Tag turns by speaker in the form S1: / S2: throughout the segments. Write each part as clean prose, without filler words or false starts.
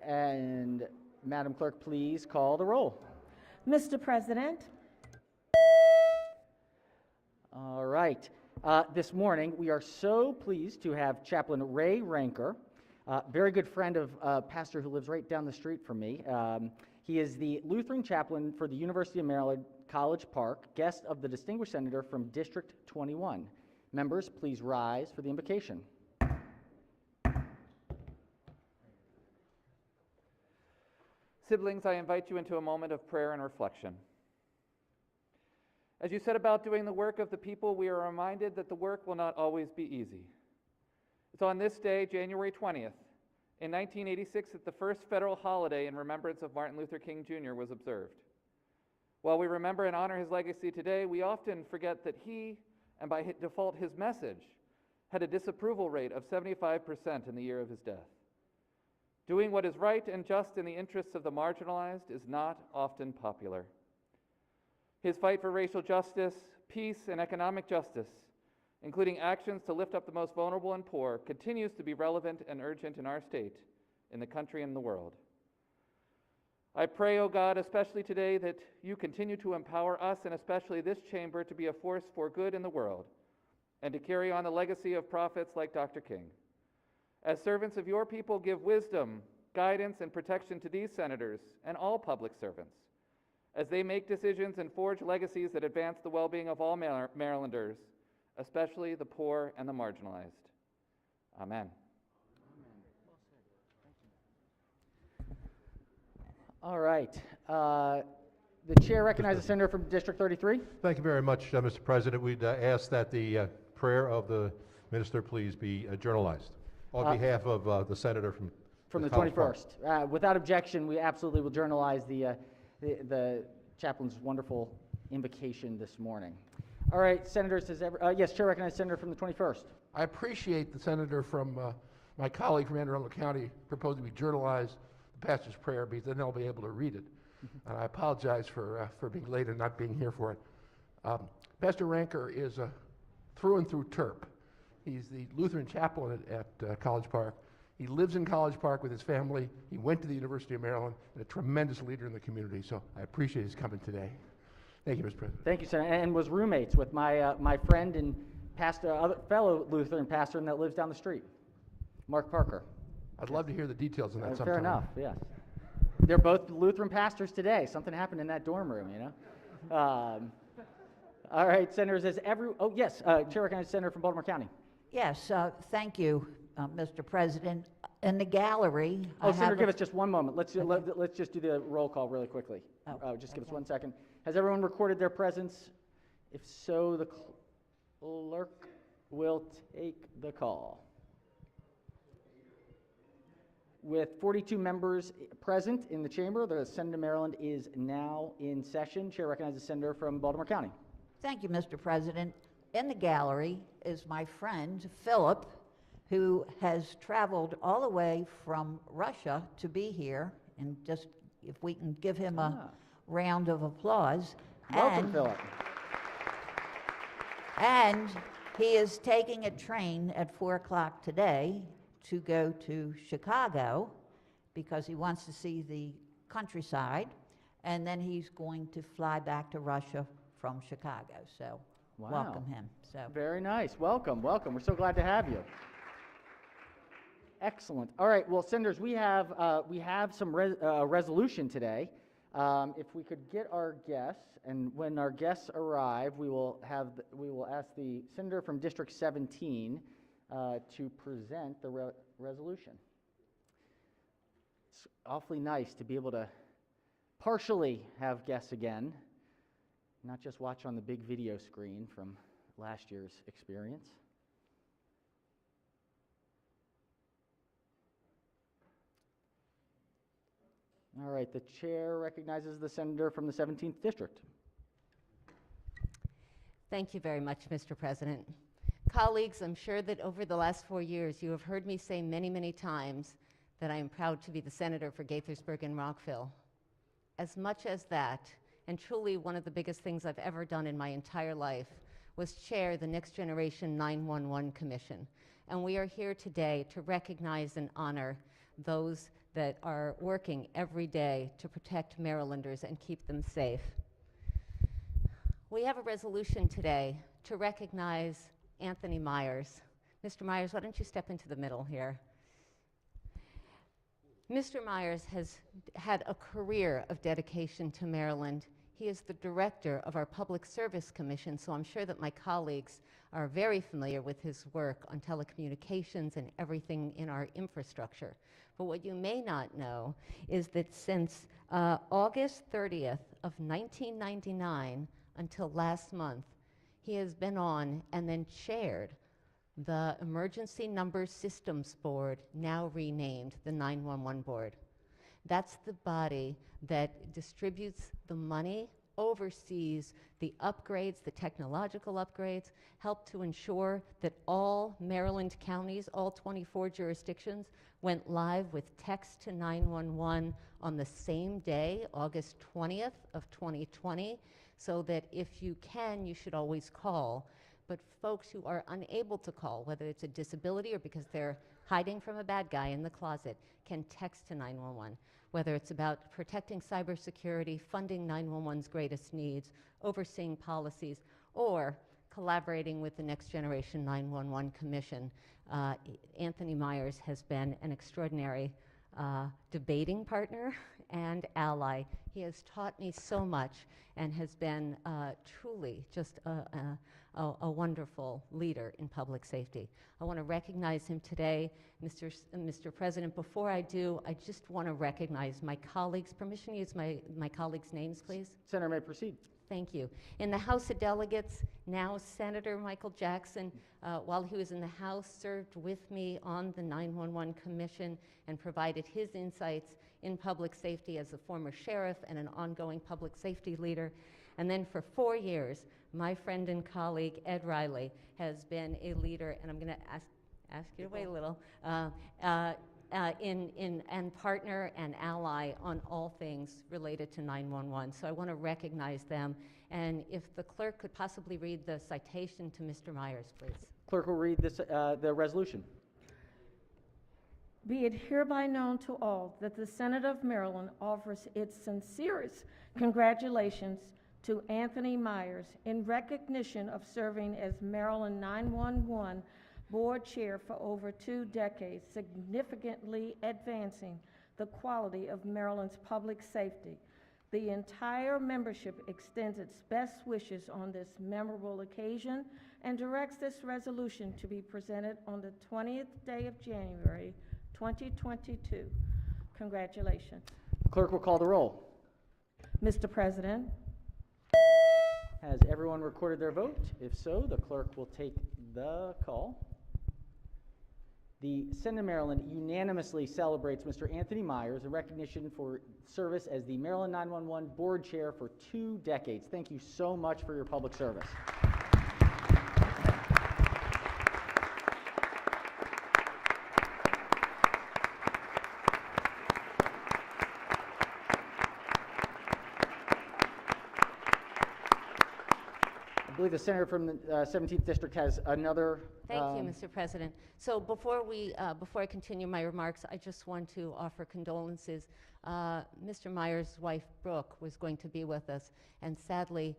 S1: And Madam Clerk, please call the roll.
S2: Mr. President,
S1: All right. This morning, we are so pleased to have Chaplain Ray Ranker, very good friend of a pastor who lives right down the street from me. He is the Lutheran chaplain for the University of Maryland, College Park, guest of the distinguished senator from District 21. Members, please rise for the invocation.
S3: Siblings, I invite you into a moment of prayer and reflection. As you set about doing the work of the people, we are reminded that the work will not always be easy. It's on this day, January 20th, in 1986, that the first federal holiday in remembrance of Martin Luther King Jr. was observed. While we remember and honor his legacy today, we often forget that he, and by default his message, had a disapproval rate of 75% in the year of his death. Doing what is right and just in the interests of the marginalized is not often popular. His fight for racial justice, peace, and economic justice, including actions to lift up the most vulnerable and poor, continues to be relevant and urgent in our state, in the country, and the world. I pray, O God, especially today, that you continue to empower us, and especially this chamber, to be a force for good in the world, and to carry on the legacy of prophets like Dr. King. As servants of your people, give wisdom, guidance, and protection to these senators and all public servants, as they make decisions and forge legacies that advance the well-being of all Marylanders, especially the poor and the marginalized. Amen.
S1: All right. The chair recognizes the senator from District 33.
S4: Thank you very much, Mr. President. We'd ask that the prayer of the minister please be journalized on behalf of the senator from
S1: the
S4: College Park.
S1: 21st. Without objection, we absolutely will journalize the chaplain's wonderful invocation this morning. All right, senators, yes, chair recognizes the senator from the 21st.
S5: I appreciate the senator from my colleague from Anne Arundel County proposing we journalize the pastor's prayer, because then they'll be able to read it. And I apologize for being late and not being here for it. Pastor Ranker is a through and through Terp. He's the Lutheran chaplain at College Park. He lives in College Park with his family. He went to the University of Maryland, and a tremendous leader in the community. So I appreciate his coming today. Thank you, Mr. President.
S1: Thank you, Senator, and was roommates with my friend and fellow Lutheran pastor that lives down the street, Mark Parker.
S5: I'd love to hear the details on that sometime.
S1: Fair enough, yes. They're both Lutheran pastors today. Something happened in that dorm room, you know. All right, senators, chair recognizes the senator from Baltimore County.
S6: Yes, thank you, Mr. President. In the gallery,
S1: Senator, give us just one moment. Let's just do the roll call really quickly. Just give us 1 second. Has everyone recorded their presence? If so, the clerk will take the call. With 42 members present in the chamber, the Senate of Maryland is now in session. Chair recognizes the senator from Baltimore County.
S6: Thank you, Mr. President. In the gallery is my friend, Philip, who has traveled all the way from Russia to be here. And just, if we can give him a round of applause.
S1: Welcome, Philip.
S6: And he is taking a train at 4 o'clock today to go to Chicago because he wants to see the countryside, and then he's going to fly back to Russia from Chicago. So welcome him. So
S1: very nice. Welcome. We're so glad to have you. Excellent. All right. Well, senators, we have some resolution today. If we could get our guests, and when our guests arrive, we will ask the senator from District 17 to present the resolution. It's awfully nice to be able to partially have guests again, not just watch on the big video screen from last year's experience. All right, the chair recognizes the senator from the 17th District.
S7: Thank you very much, Mr. President. Colleagues, I'm sure that over the last 4 years, you have heard me say many, many times that I am proud to be the senator for Gaithersburg and Rockville. As much as that, and truly one of the biggest things I've ever done in my entire life, was chair the Next Generation 911 Commission. And we are here today to recognize and honor those that are working every day to protect Marylanders and keep them safe. We have a resolution today to recognize Anthony Meyers. Mr. Meyers, why don't you step into the middle here? Mr. Meyers has had a career of dedication to Maryland. He is the director of our Public Service Commission, so I'm sure that my colleagues are very familiar with his work on telecommunications and everything in our infrastructure. But what you may not know is that since August 30th of 1999 until last month, he has been on and then chaired the Emergency Numbers Systems Board, now renamed the 911 Board. That's the body that distributes the money, oversees the upgrades, the technological upgrades, help to ensure that all Maryland counties, all 24 jurisdictions, went live with text to 911 on the same day, August 20th of 2020, so that if you can, you should always call. But folks who are unable to call, whether it's a disability or because they're hiding from a bad guy in the closet, can text to 911. Whether it's about protecting cybersecurity, funding 911's greatest needs, overseeing policies, or collaborating with the Next Generation 911 Commission. Anthony Meyers has been an extraordinary debating partner and ally. He has taught me so much and has been truly just a wonderful leader in public safety. I want to recognize him today. Mr. President, before I do, I just want to recognize my colleagues. Permission to use my colleagues' names, please?
S1: Senator may proceed.
S7: Thank you. In the House of Delegates, now Senator Michael Jackson, while he was in the House, served with me on the 911 Commission and provided his insights in public safety as a former sheriff and an ongoing public safety leader. And then for 4 years, my friend and colleague Ed Riley has been a leader, and I'm going to ask you to wait a little, and partner and ally on all things related to 911. So I want to recognize them. And if the clerk could possibly read the citation to Mr. Meyers, please.
S1: Clerk will read this, the resolution.
S2: Be it hereby known to all that the Senate of Maryland offers its sincerest congratulations to Anthony Meyers in recognition of serving as Maryland 911 Board Chair for over 2 decades, significantly advancing the quality of Maryland's public safety. The entire membership extends its best wishes on this memorable occasion and directs this resolution to be presented on the 20th day of January, 2022. Congratulations.
S1: Clerk will call the roll.
S2: Mr. President,
S1: Has everyone recorded their vote? If so, the clerk will take the call. The Senate of Maryland unanimously celebrates Mr. Anthony Meyers in recognition for service as the Maryland 911 Board Chair for 2 decades. Thank you so much for your public service. I believe the senator from the 17th District has another.
S7: Thank you, Mr. President. So before I continue my remarks, I just want to offer condolences. Mr. Meyers' wife, Brooke, was going to be with us, and sadly,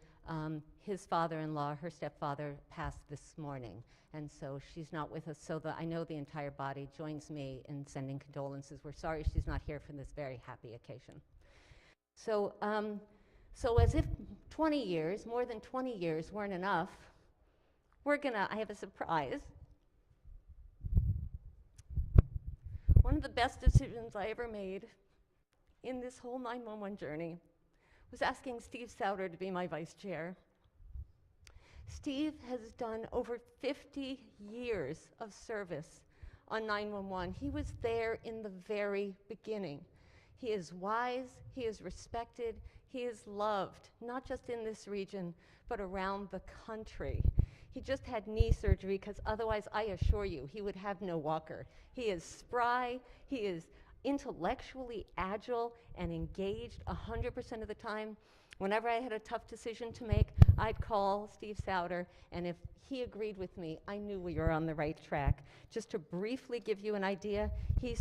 S7: his father-in-law, her stepfather, passed this morning, and so she's not with us. So I know the entire body joins me in sending condolences. We're sorry she's not here for this very happy occasion. So as if 20 years, more than 20 years weren't enough, I have a surprise. One of the best decisions I ever made in this whole 911 journey was asking Steve Souter to be my vice chair. Steve has done over 50 years of service on 911. He was there in the very beginning. He is wise, he is respected, he is loved, not just in this region, but around the country. He just had knee surgery because otherwise, I assure you, he would have no walker. He is spry, he is intellectually agile and engaged 100% of the time. Whenever I had a tough decision to make, I'd call Steve Souter, and if he agreed with me, I knew we were on the right track. Just to briefly give you an idea, he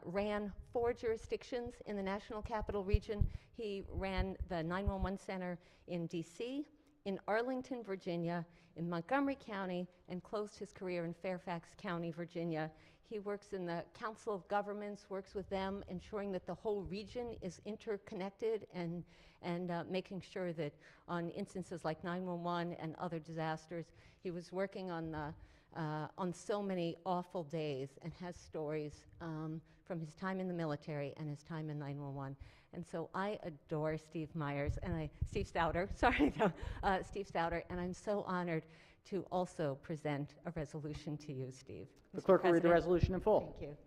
S7: ran 4 jurisdictions in the National Capital Region. He ran the 911 Center in D.C., in Arlington, Virginia, in Montgomery County, and closed his career in Fairfax County, Virginia. He works in the Council of Governments, works with them, ensuring that the whole region is interconnected and making sure that on instances like 911 and other disasters, he was working on so many awful days and has stories from his time in the military and his time in 911. And so I adore Steve Souter, Steve Souter, and I'm so honored to also present a resolution to you, Steve.
S1: The
S7: Mr.
S1: clerk will read the
S7: President.
S1: resolution in full.
S7: Thank you.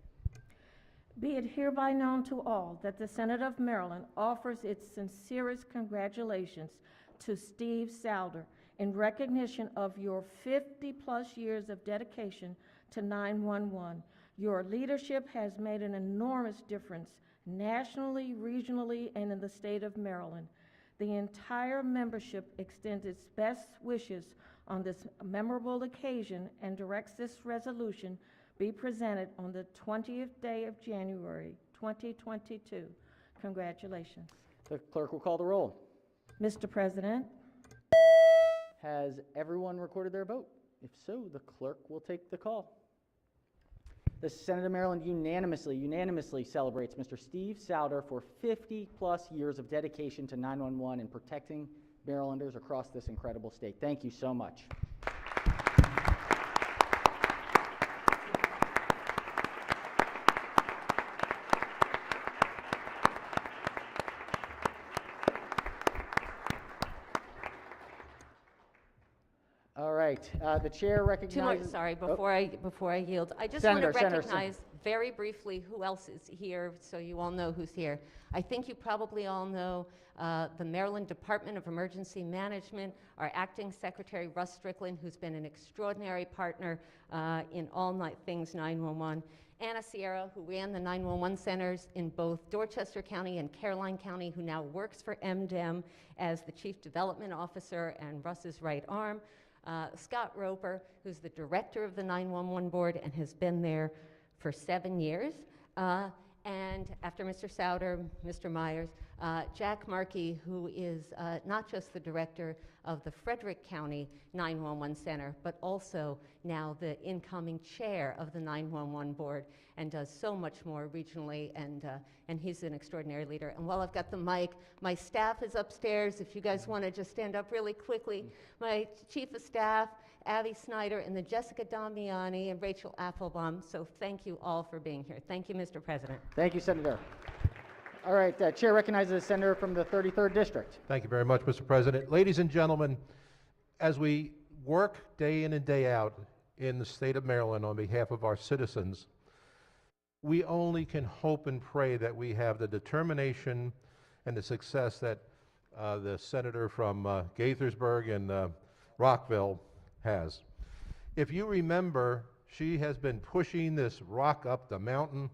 S2: Be it hereby known to all that the Senate of Maryland offers its sincerest congratulations to Steve Souter in recognition of your 50-plus years of dedication to 911. Your leadership has made an enormous difference nationally, regionally, and in the state of Maryland. The entire membership extends its best wishes on this memorable occasion and directs this resolution be presented on the 20th day of January, 2022. Congratulations.
S1: The clerk will call the roll.
S2: Mr. President,
S1: Has everyone recorded their vote? If so, the clerk will take the call. The Senate of Maryland unanimously celebrates Mr. Steve Souter for 50-plus years of dedication to 911 and protecting Marylanders across this incredible state. Thank you so much. All right, the chair recognizes...
S7: Two more, sorry, before I yield. I just
S1: Senator,
S7: want to
S1: Senator,
S7: recognize very briefly who else is here, so you all know who's here. I think you probably all know the Maryland Department of Emergency Management, our acting secretary, Russ Strickland, who's been an extraordinary partner in all things 911. Anna Sierra, who ran the 911 centers in both Dorchester County and Caroline County, who now works for MDEM as the Chief Development Officer and Russ's right arm. Scott Roper, who's the director of the 911 board and has been there for 7 years. And after Mr. Souter, Mr. Meyers, Jack Markey, who is not just the director of the Frederick County 911 Center, but also now the incoming chair of the 911 board and does so much more regionally, and he's an extraordinary leader. And while I've got the mic, my staff is upstairs. If you guys want to just stand up really quickly. My chief of staff, Abby Snyder, and then Jessica Damiani and Rachel Applebaum. So thank you all for being here. Thank you, Mr. President.
S1: Thank you, Senator. All right, chair recognizes the senator from the 33rd District.
S4: Thank you very much, Mr. President. Ladies and gentlemen, as we work day in and day out in the state of Maryland on behalf of our citizens, we only can hope and pray that we have the determination and the success that the senator from Gaithersburg and Rockville has. If you remember, she has been pushing this rock up the mountain,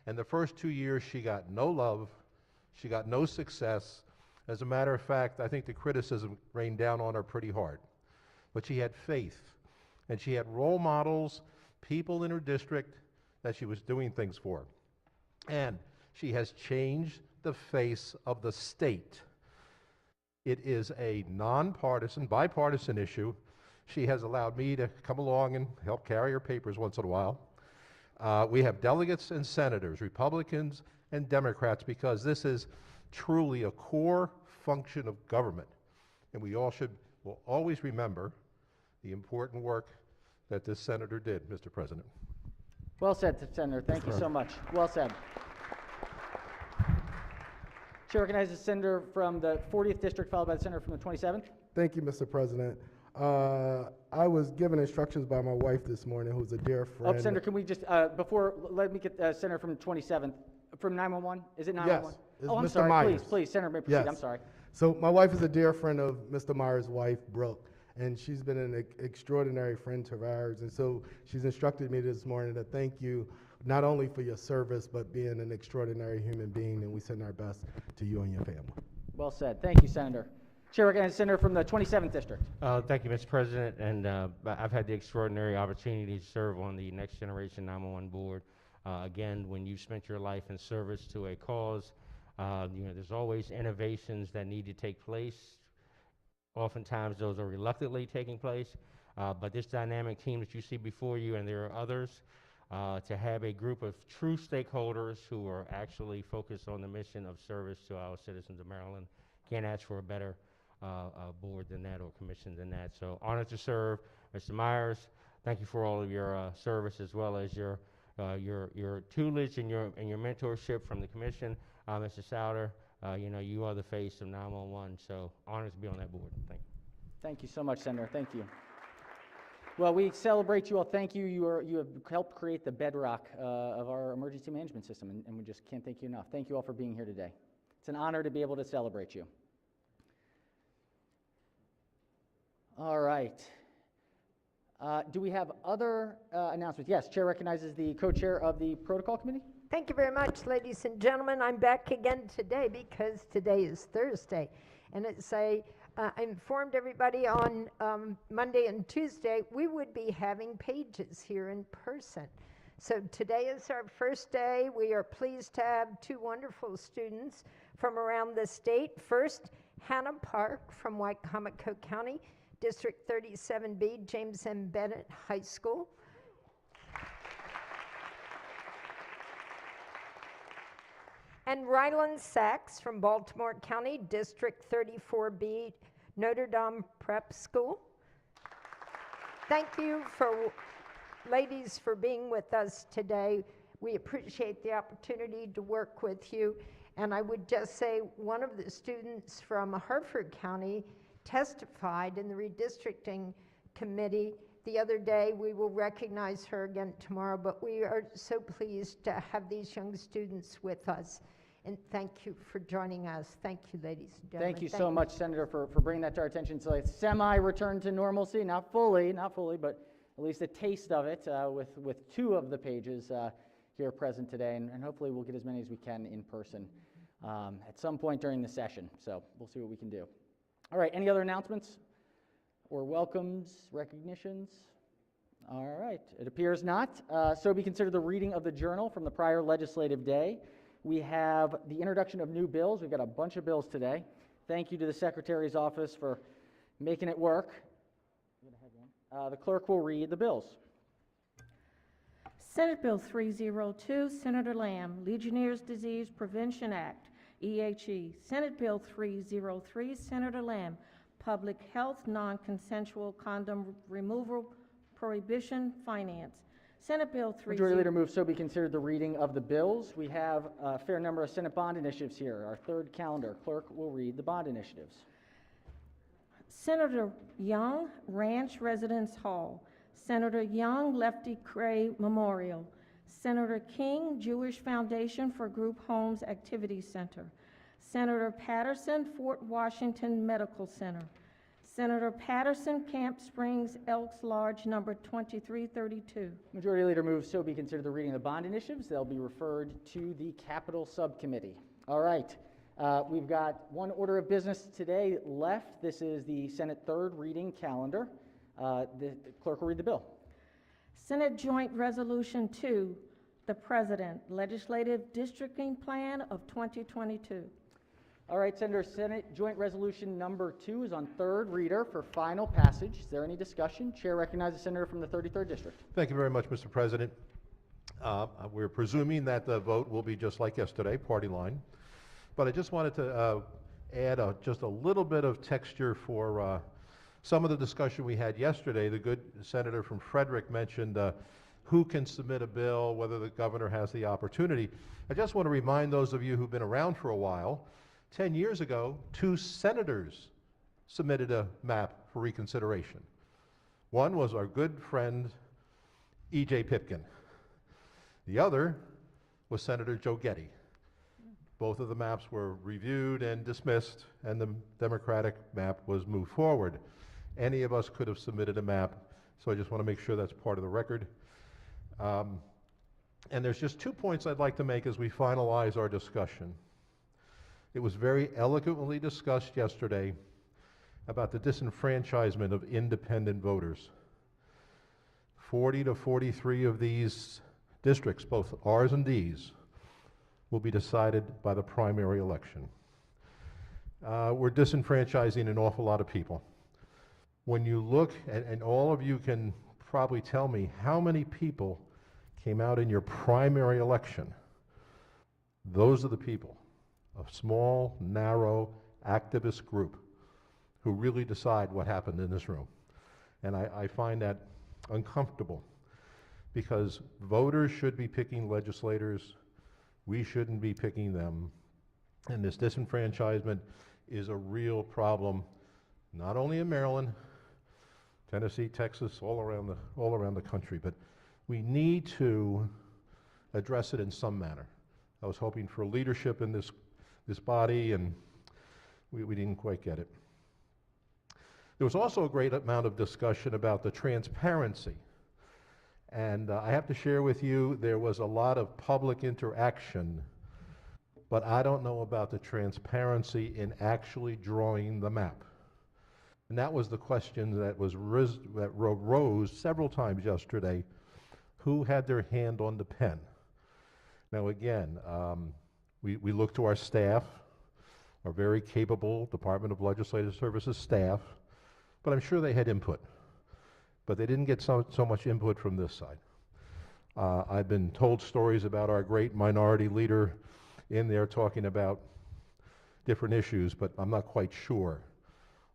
S4: and the first 2 years she got no love, she got no success. As a matter of fact, I think the criticism rained down on her pretty hard. But she had faith, and she had role models, people in her district that she was doing things for. And she has changed the face of the state. It is a nonpartisan, bipartisan issue. She has allowed me to come along and help carry her papers once in a while. We have delegates and senators, Republicans and Democrats, because this is truly a core function of government. And we all will always remember the important work that this senator did, Mr. President.
S1: Well said, Senator. Thank you so much. Well said. Chair recognizes the senator from the 40th District, followed by the senator from the 27th.
S8: Thank you, Mr. President. I was given instructions by my wife this morning, who's a dear friend.
S1: Oh, Senator, can we just, let me get Senator from 27th, from 911? Is it 911?
S8: Yes, it's
S1: Oh, I'm
S8: Mr.
S1: sorry.
S8: Meyers.
S1: Please, Senator, may proceed.
S8: Yes.
S1: I'm sorry.
S8: So my wife is a dear friend of Mr. Myers' wife, Brooke, and she's been an extraordinary friend of ours. And so she's instructed me this morning to thank you not only for your service, but being an extraordinary human being, and we send our best to you and your family.
S1: Well said. Thank you, Senator. Chair recognizes the senator from the 27th district.
S9: Thank you, Mr. President, and I've had the extraordinary opportunity to serve on the Next Generation 911 board. Again, when you've spent your life in service to a cause, there's always innovations that need to take place. Oftentimes, those are reluctantly taking place, but this dynamic team that you see before you, and there are others, to have a group of true stakeholders who are actually focused on the mission of service to our citizens of Maryland, can't ask for a better board than that or commission than that. So honored to serve. Mr. Meyers, thank you for all of your service as well as your tutelage and your mentorship from the commission. Mr. Souter, you are the face of 911, so honored to be on that board. Thank you.
S1: Thank you so much, Senator. Thank you. Well, we celebrate you all. Thank you. You have helped create the bedrock of our emergency management system, and we just can't thank you enough. Thank you all for being here today. It's an honor to be able to celebrate you. All right. Do we have other announcements? Yes, Chair recognizes the co-chair of the Protocol Committee.
S10: Thank you very much, ladies and gentlemen. I'm back again today because today is Thursday. And I informed everybody on Monday and Tuesday we would be having pages here in person. So today is our first day. We are pleased to have two wonderful students from around the state. First, Hannah Park from Wycomico County, District 37B, James M. Bennett High School. And Ryland Sachs from Baltimore County, District 34B, Notre Dame Prep School. Thank you, ladies, for being with us today. We appreciate the opportunity to work with you. And I would just say one of the students from Harford County testified in the redistricting committee the other day. We will recognize her again tomorrow, but we are so pleased to have these young students with us. And thank you for joining us. Thank you, ladies and gentlemen.
S1: Thank you so much, Senator, for bringing that to our attention. So it's semi-return to normalcy, not fully, but at least a taste of it with two of the pages here present today. And hopefully we'll get as many as we can in person at some point during the session. So we'll see what we can do. All right, any other announcements or welcomes, recognitions? All right, it appears not. So be considered the reading of the journal from the prior legislative day. We have the introduction of new bills. We've got a bunch of bills today. Thank you to the Secretary's office for making it work. The clerk will read the bills.
S2: Senate Bill 302, Senator Lamb, Legionnaires' Disease Prevention Act, EHE. Senate Bill 303, Senator Lamb, Public Health Non-Consensual Condom Removal Prohibition Finance. Senate Bill 303.
S1: Majority Leader moves so be considered the reading of the bills. We have a fair number of Senate bond initiatives here. Our third calendar. Clerk will read the bond initiatives.
S2: Senator Young, Ranch Residence Hall. Senator Young, Lefty Kreh Memorial. Senator King, Jewish Foundation for Group Homes Activity Center. Senator Patterson, Fort Washington Medical Center. Senator Patterson, Camp Springs Elks Lodge, number 2332.
S1: Majority Leader moves so be considered the reading of the bond initiatives. They'll be referred to the Capital Subcommittee. All right. We've got one order of business today left. This is the Senate third reading calendar. The clerk will read the bill.
S2: Senate Joint Resolution 2, the President, Legislative Districting Plan of 2022.
S1: All right, Senator, Senate Joint Resolution number 2 is on third reader for final passage. Is there any discussion? Chair recognizes the senator from the 33rd District.
S4: Thank you very much, Mr. President. We're presuming that the vote will be just like yesterday, party line. But I just wanted to add just a little bit of texture for some of the discussion we had yesterday. The good senator from Frederick mentioned who can submit a bill, whether the governor has the opportunity. I just want to remind those of you who've been around for a while, 10 years ago, 2 senators submitted a map for reconsideration. One was our good friend, E.J. Pipkin. The other was Senator Joe Getty. Both of the maps were reviewed and dismissed, and the Democratic map was moved forward. Any of us could have submitted a map, so I just want to make sure that's part of the record. And there's just 2 points I'd like to make as we finalize our discussion. It was very eloquently discussed yesterday about the disenfranchisement of independent voters. 40 to 43 of these districts, both R's and D's, will be decided by the primary election. We're disenfranchising an awful lot of people. When you look, and all of you can probably tell me how many people came out in your primary election. Those are the people, a small, narrow, activist group who really decide what happened in this room. And I find that uncomfortable because voters should be picking legislators. We shouldn't be picking them. And this disenfranchisement is a real problem, not only in Maryland, Tennessee, Texas, all around the country, but we need to address it in some manner. I was hoping for leadership in this body, and we didn't quite get it. There was also a great amount of discussion about the transparency. And I have to share with you, there was a lot of public interaction, but I don't know about the transparency in actually drawing the map. And that was the question that rose several times yesterday. Who had their hand on the pen? Now again, we look to our staff, our very capable Department of Legislative Services staff, but I'm sure they had input. But they didn't get so much input from this side. I've been told stories about our great minority leader in there talking about different issues, but I'm not quite sure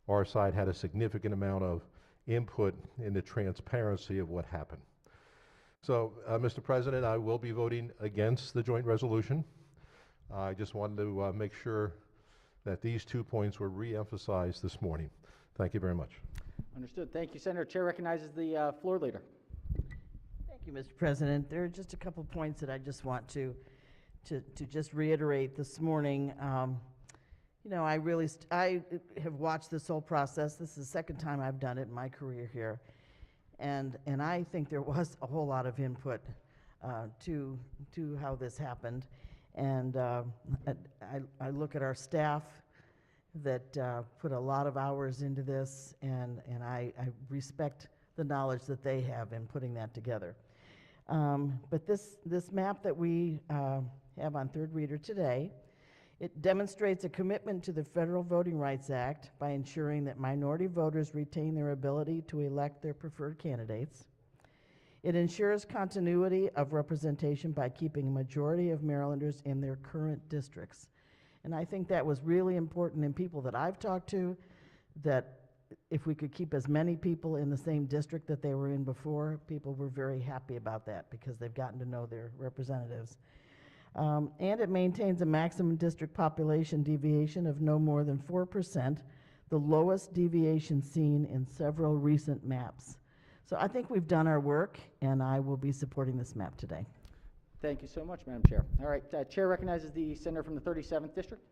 S4: our side had a significant amount of input in the transparency of what happened. So, Mr. President, I will be voting against the joint resolution. I just wanted to make sure that these 2 points were re-emphasized this morning. Thank you very much.
S1: Understood. Thank you, Senator. Chair recognizes the floor leader.
S11: Thank you, Mr. President. There are just a couple points that I just want to just reiterate this morning. You know, I have watched this whole process. This is the second time I've done it in my career here. And I think there was a whole lot of input to how this happened. And I look at our staff that put a lot of hours into this, and I respect the knowledge that they have in putting that together. But this map that we have on third reader today, it demonstrates a commitment to the Federal Voting Rights Act by ensuring that minority voters retain their ability to elect their preferred candidates. It ensures continuity of representation by keeping a majority of Marylanders in their current districts. And I think that was really important in people that I've talked to, that if we could keep as many people in the same district that they were in before, people were very happy about that because they've gotten to know their representatives. And it maintains a maximum district population deviation of no more than 4%, the lowest deviation seen in several recent maps. So I think we've done our work, and I will be supporting this map today.
S1: Thank you so much, Madam Chair. All right, Chair recognizes the senator from the 37th District.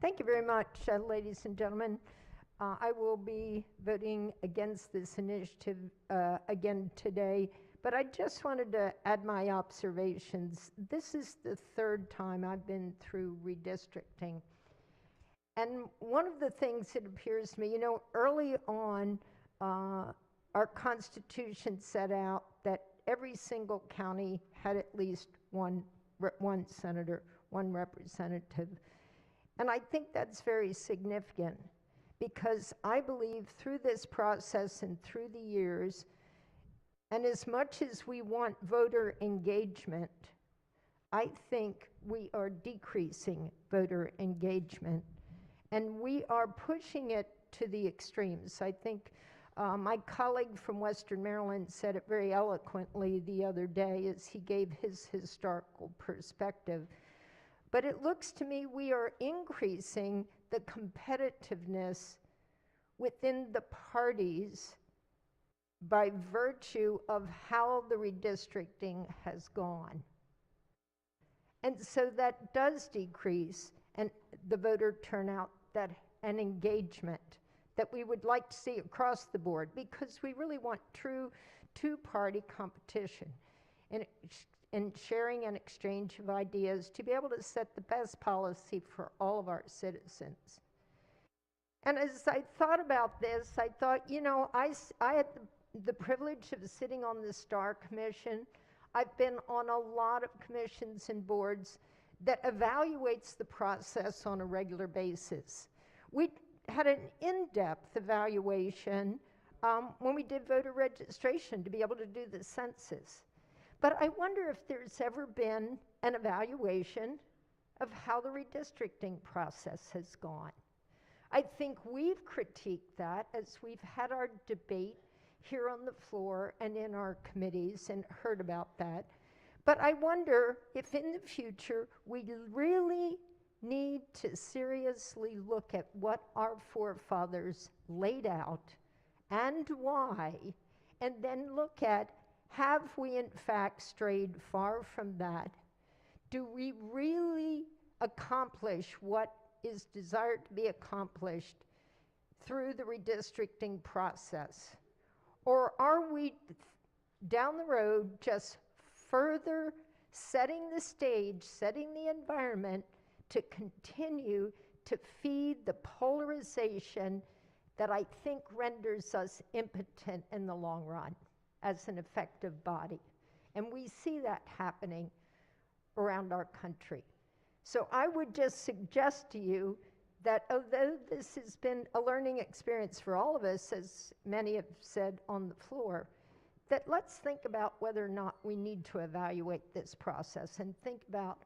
S10: Thank you very much, ladies and gentlemen. I will be voting against this initiative again today, but I just wanted to add my observations. This is the third time I've been through redistricting. And one of the things that appears to me, you know, early on, our Constitution set out that every single county had at least one senator, one representative. And I think that's very significant because I believe through this process and through the years, and as much as we want voter engagement, I think we are decreasing voter engagement, and we are pushing it to the extremes. I think my colleague from Western Maryland said it very eloquently the other day as he gave his historical perspective. But it looks to me we are increasing the competitiveness within the parties by virtue of how the redistricting has gone. And so that does decrease and the voter turnout and engagement that we would like to see across the board, because we really want true two-party competition and sharing and exchange of ideas to be able to set the best policy for all of our citizens. And as I thought about this, I thought, I had the privilege of sitting on the STAR Commission. I've been on a lot of commissions and boards that evaluates the process on a regular basis. We had an in-depth evaluation when we did voter registration to be able to do the census. But I wonder if there's ever been an evaluation of how the redistricting process has gone. I think we've critiqued that as we've had our debate here on the floor and in our committees and heard about that. But I wonder if in the future we really need to seriously look at what our forefathers laid out and why, and then look at, have we in fact strayed far from that? Do we really accomplish what is desired to be accomplished through the redistricting process? Or are we down the road just further setting the stage, setting the environment to continue to feed the polarization that I think renders us impotent in the long run as an effective body? And we see that happening around our country. So I would just suggest to you that although this has been a learning experience for all of us, as many have said on the floor, that let's think about whether or not we need to evaluate this process and think about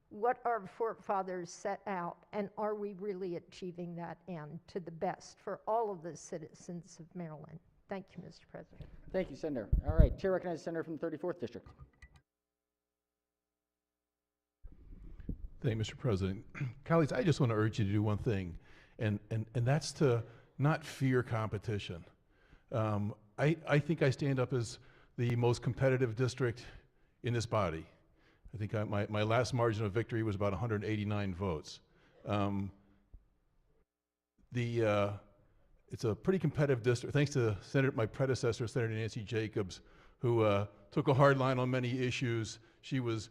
S10: what our forefathers set out, and are we really achieving that end to the best for all of the citizens of Maryland? Thank you, Mr. President.
S1: Thank you, Senator. All right, Chair recognizes the Senator from the 34th District.
S12: Thank you, Mr. President. Colleagues, I just want to urge you to do one thing, and that's to not fear competition. I think I stand up as the most competitive district in this body. I think my last margin of victory was about 189 votes. It's a pretty competitive district, thanks to my predecessor, Senator Nancy Jacobs, who took a hard line on many issues. She was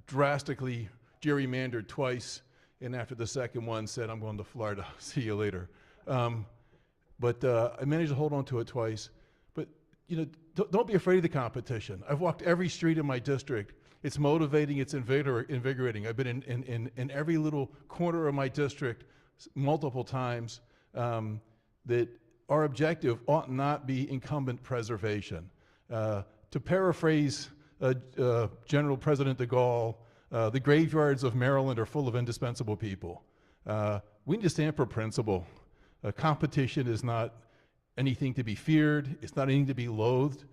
S12: drastically gerrymandered twice, and after the second one said, "I'm going to Florida, see you later." But I managed to hold on to it twice. But don't be afraid of the competition. I've walked every street in my district. It's motivating, it's invigorating. I've been in every little corner of my district multiple times. That our objective ought not be incumbent preservation. To paraphrase General President de Gaulle, the graveyards of Maryland are full of indispensable people. We need to stand for principle. Competition is not anything to be feared. It's not anything to be loathed.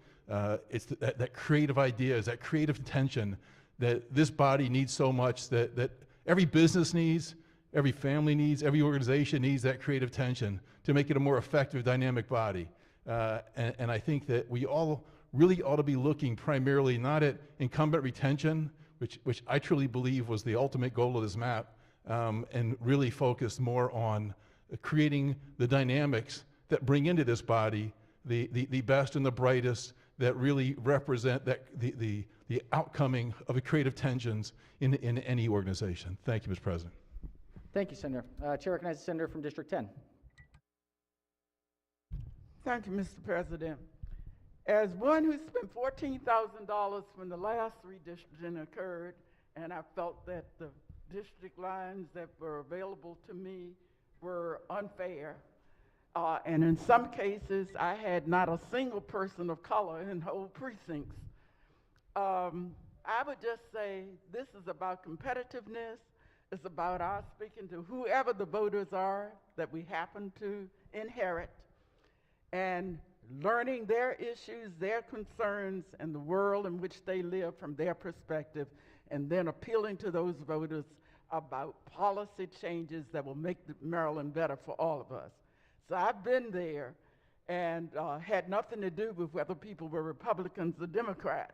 S12: It's that creative ideas, that creative tension that this body needs so much, that every business needs, every family needs, every organization needs that creative tension to make it a more effective, dynamic body. And I think that we all really ought to be looking primarily not at incumbent retention, which I truly believe was the ultimate goal of this map, and really focus more on creating the dynamics that bring into this body the best and the brightest that really represent the outcoming of the creative tensions in any organization. Thank you, Mr. President.
S1: Thank you, Senator. Chair recognizes the Senator from District 10.
S13: Thank you, Mr. President. As one who spent $14,000 when the last redistricting occurred, and I felt that the district lines that were available to me were unfair, and in some cases I had not a single person of color in whole precincts. I would just say this is about competitiveness. It's about our speaking to whoever the voters are that we happen to inherit, and learning their issues, their concerns, and the world in which they live from their perspective, and then appealing to those voters about policy changes that will make Maryland better for all of us. So I've been there and had nothing to do with whether people were Republicans or Democrats.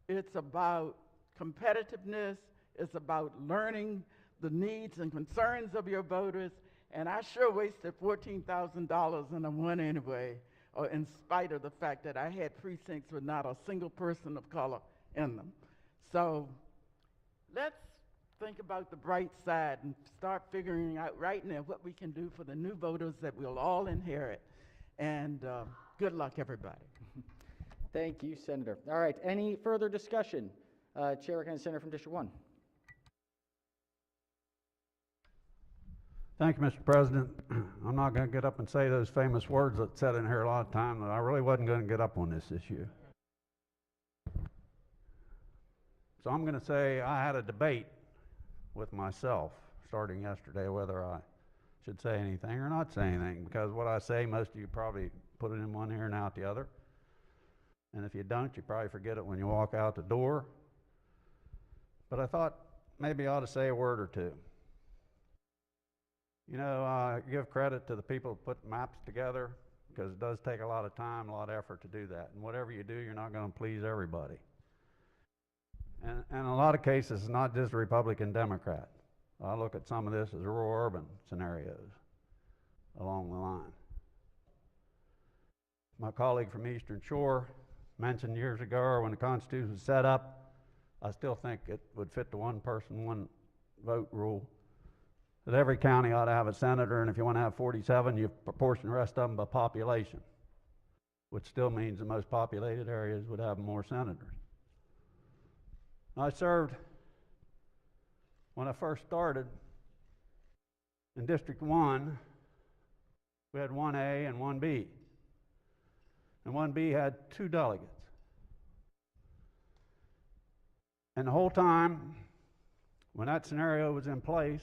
S13: It's about competitiveness. It's about learning the needs and concerns of your voters, and I sure wasted $14,000 and I won anyway, in spite of the fact that I had precincts with not a single person of color in them. So let's think about the bright side and start figuring out right now what we can do for the new voters that we'll all inherit. And good luck, everybody.
S1: Thank you, Senator. All right, any further discussion? Chair recognizes Senator from District 1.
S14: Thank you, Mr. President. I'm not going to get up and say those famous words that said in here a lot of time that I really wasn't going to get up on this issue. So I'm going to say I had a debate with myself starting yesterday whether I should say anything or not say anything, because what I say, most of you probably put it in one ear and out the other. And if you don't, you probably forget it when you walk out the door. But I thought maybe I ought to say a word or two. You know, I give credit to the people who put maps together, because it does take a lot of time, a lot of effort to do that. And whatever you do, you're not going to please everybody. And in a lot of cases, it's not just Republican, Democrat. I look at some of this as rural-urban scenarios along the line. My colleague from Eastern Shore mentioned years ago when the Constitution was set up, I still think it would fit the one person, one vote rule, that every county ought to have a senator, and if you want to have 47, you proportion the rest of them by population, which still means the most populated areas would have more senators. I served, when I first started, in District 1, we had 1A and 1B. And 1B had 2 delegates. And the whole time, when that scenario was in place,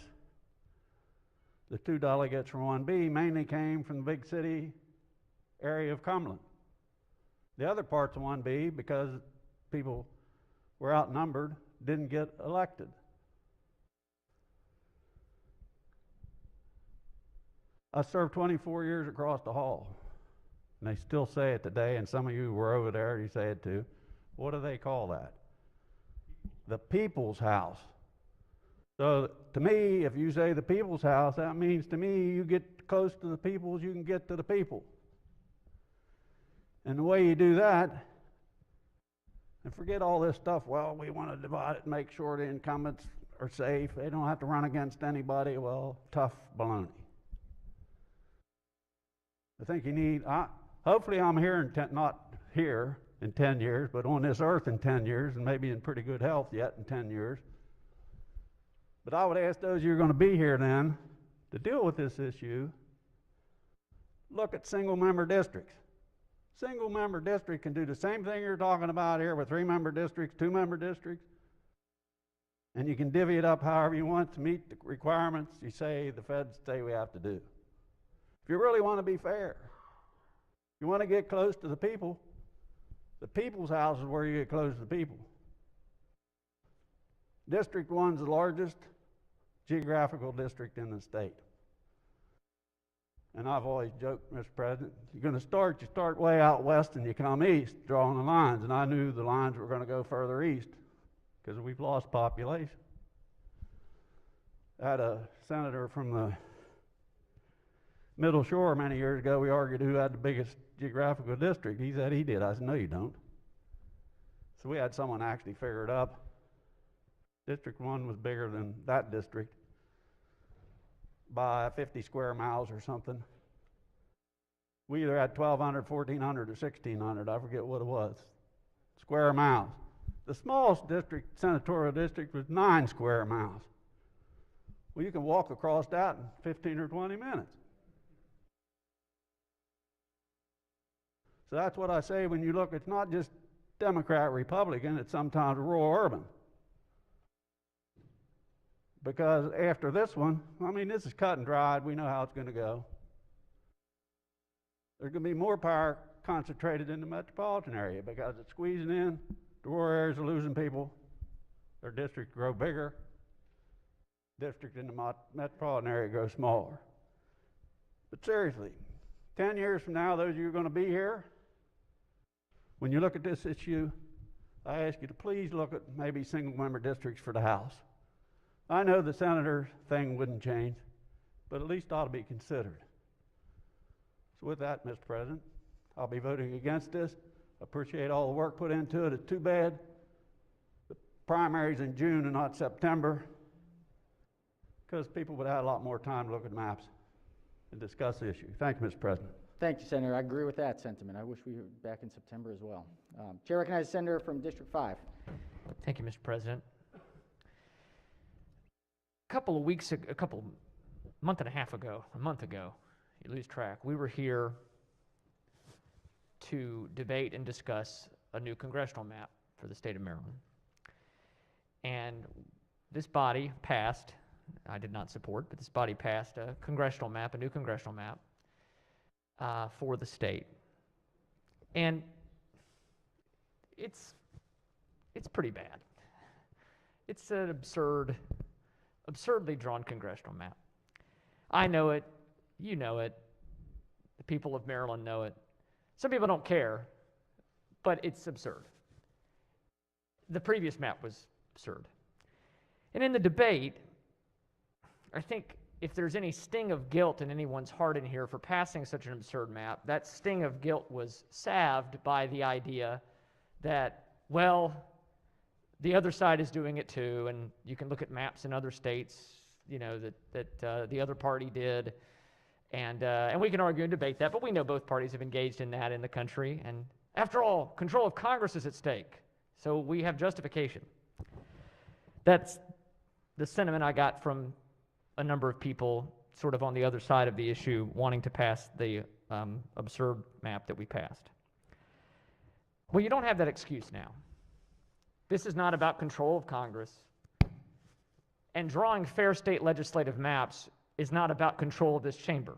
S14: the 2 delegates from 1B mainly came from the big city area of Cumberland. The other parts of 1B, because people were outnumbered, didn't get elected. I served 24 years across the hall, and they still say it today, and some of you were over there, you say it too. What do they call that? The People's House. So to me, if you say the People's House, that means to me you get close to the people as you can get to the people. And the way you do that, and forget all this stuff, well, we want to divide it and make sure the incumbents are safe, they don't have to run against anybody, well, tough baloney. I think you need, hopefully I'm here not here in 10 years, but on this earth in 10 years, and maybe in pretty good health yet in 10 years. But I would ask those of you who are going to be here then to deal with this issue, look at single-member districts. Single-member district can do the same thing you're talking about here with 3-member districts, 2-member districts, and you can divvy it up however you want to meet the requirements you say the feds say we have to do. If you really want to be fair, you want to get close to the people, the People's House is where you get close to the people. District 1's the largest geographical district in the state. And I've always joked, Mr. President, you're going to start, you start way out west and you come east, drawing the lines. And I knew the lines were going to go further east because we've lost population. I had a senator from the Middle Shore many years ago. We argued who had the biggest geographical district. He said he did. I said, no, you don't. So we had someone actually figure it up. District 1 was bigger than that district by 50 square miles or something. We either had 1,200, 1,400, or 1,600, I forget what it was, square miles. The smallest district, senatorial district, was 9 square miles. Well, you can walk across that in 15 or 20 minutes. So that's what I say when you look, it's not just Democrat, Republican, it's sometimes rural, urban. Because after this one, I mean, this is cut and dried. We know how it's going to go. There's going to be more power concentrated in the metropolitan area because it's squeezing in. The rural areas are losing people. Their districts grow bigger. District in the metropolitan area grows smaller. But seriously, 10 years from now, those of you who are going to be here, when you look at this issue, I ask you to please look at maybe single-member districts for the House. I know the senator thing wouldn't change, but at least ought to be considered. So with that, Mr. President, I'll be voting against this. Appreciate all the work put into it. It's too bad the primary's in June and not September. because people would have a lot more time to look at maps and discuss the issue. Thank you, Mr. President.
S1: Thank you, Senator. I agree with that sentiment. I wish we were back in September as well. Chair recognizes Senator from District 5.
S15: Thank you, Mr. President. A month ago, you lose track, we were here to debate and discuss a new congressional map for the state of Maryland. And this body passed, I did not support, but this body passed a congressional map, a new congressional map for the state. And it's pretty bad. It's an absurdly drawn congressional map. I know it, you know it, the people of Maryland know it. Some people don't care, but it's absurd. The previous map was absurd. And in the debate, I think if there's any sting of guilt in anyone's heart in here for passing such an absurd map, that sting of guilt was salved by the idea that, well, the other side is doing it too, and you can look at maps in other states, you know, that the other party did, and we can argue and debate that, but we know both parties have engaged in that in the country, and after all, control of Congress is at stake, so we have justification. That's the sentiment I got from a number of people sort of on the other side of the issue wanting to pass the absurd map that we passed. Well, you don't have that excuse now. This is not about control of Congress. And drawing fair state legislative maps is not about control of this chamber.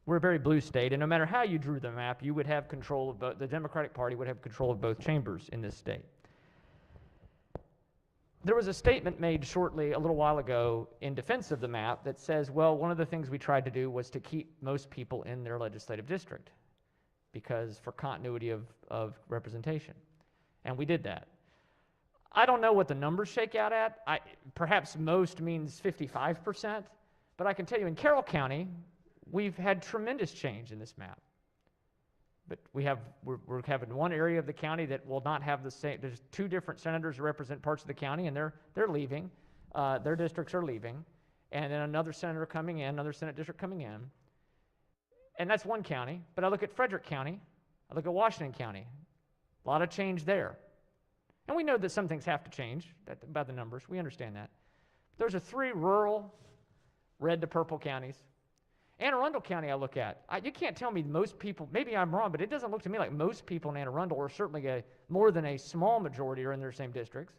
S15: We're a very blue state, and no matter how you drew the map, you would have control of both, the Democratic Party would have control of both chambers in this state. There was a statement made shortly, a little while ago, in defense of the map that says, well, one of the things we tried to do was to keep most people in their legislative district because for continuity of representation. And we did that. I don't know what the numbers shake out at. Perhaps most means 55%, but I can tell you in Carroll County, we've had tremendous change in this map. But we're having one area of the county that will not have the same. There's two different senators who represent parts of the county, and they're leaving. Their districts are leaving, and then another senator coming in, another Senate district coming in, and that's one county. But I look at Frederick County, I look at Washington County, a lot of change there, and we know that some things have to change about the numbers. We understand that. Those are three rural, red to purple counties. Anne Arundel County I look at. You can't tell me most people, maybe I'm wrong, but it doesn't look to me like most people in Anne Arundel, or certainly more than a small majority, are in their same districts.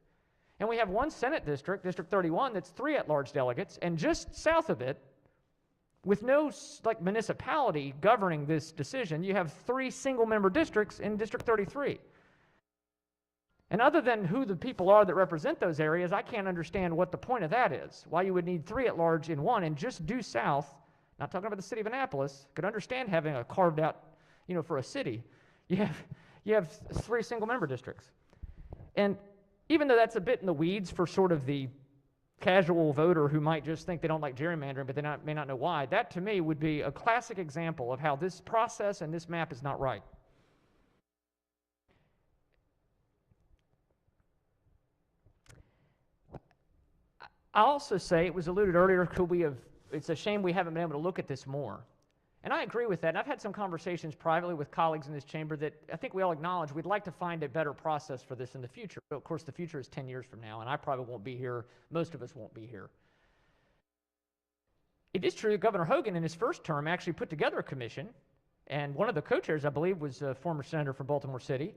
S15: And we have one Senate district, District 31, that's 3 at-large delegates, and just south of it, with no municipality governing this decision, you have 3 single-member districts in District 33. And other than who the people are that represent those areas, I can't understand what the point of that is, why you would need 3 at-large in one, and just due south, not talking about the city of Annapolis, could understand having a carved out, for a city. You have 3 single-member districts. And even though that's a bit in the weeds for sort of the casual voter who might just think they don't like gerrymandering, but they may not know why, that to me would be a classic example of how this process and this map is not right. I'll also say, it was alluded earlier, it's a shame we haven't been able to look at this more. And I agree with that. And I've had some conversations privately with colleagues in this chamber that I think we all acknowledge we'd like to find a better process for this in the future. But of course, the future is 10 years from now, and I probably won't be here. Most of us won't be here. It is true that Governor Hogan, in his first term, actually put together a commission, and one of the co-chairs, I believe, was a former senator from Baltimore City.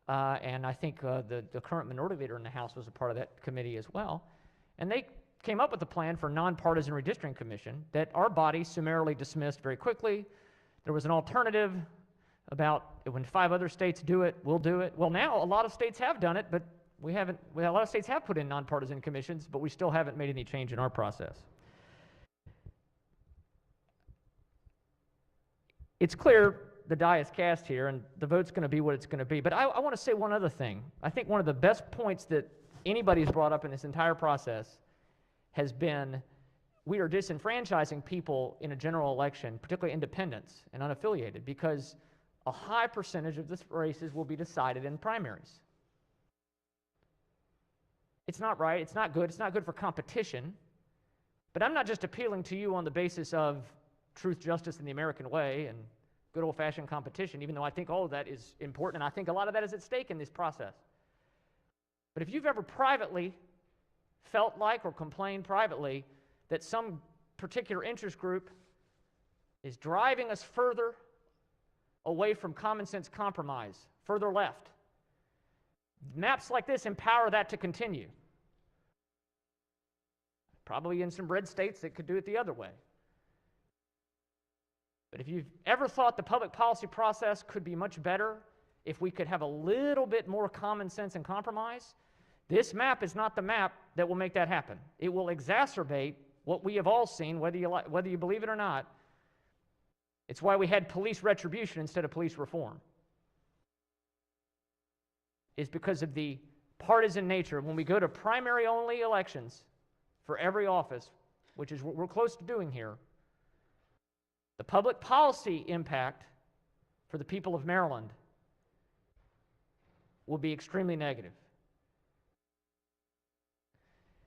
S15: And I think the current minority leader in the House was a part of that committee as well. And they came up with a plan for a nonpartisan redistricting commission that our body summarily dismissed very quickly. There was an alternative about when 5 other states do it, we'll do it. Well, now a lot of states have done it, but a lot of states have put in nonpartisan commissions, but we still haven't made any change in our process. It's clear the die is cast here, and the vote's going to be what it's going to be. But I want to say one other thing. I think one of the best points that anybody's brought up in this entire process has been we are disenfranchising people in a general election, particularly independents and unaffiliated, because a high percentage of the races will be decided in primaries. It's not right. It's not good. It's not good for competition. But I'm not just appealing to you on the basis of truth, justice, and the American way and good old-fashioned competition, even though I think all of that is important, and I think a lot of that is at stake in this process. But if you've ever privately felt like or complained privately that some particular interest group is driving us further away from common sense compromise, further left, maps like this empower that to continue. Probably in some red states that could do it the other way. But if you've ever thought the public policy process could be much better if we could have a little bit more common sense and compromise, this map is not the map that will make that happen. It will exacerbate what we have all seen, whether you believe it or not. It's why we had police retribution instead of police reform. Is because of the partisan nature. When we go to primary-only elections for every office, which is what we're close to doing here, the public policy impact for the people of Maryland will be extremely negative.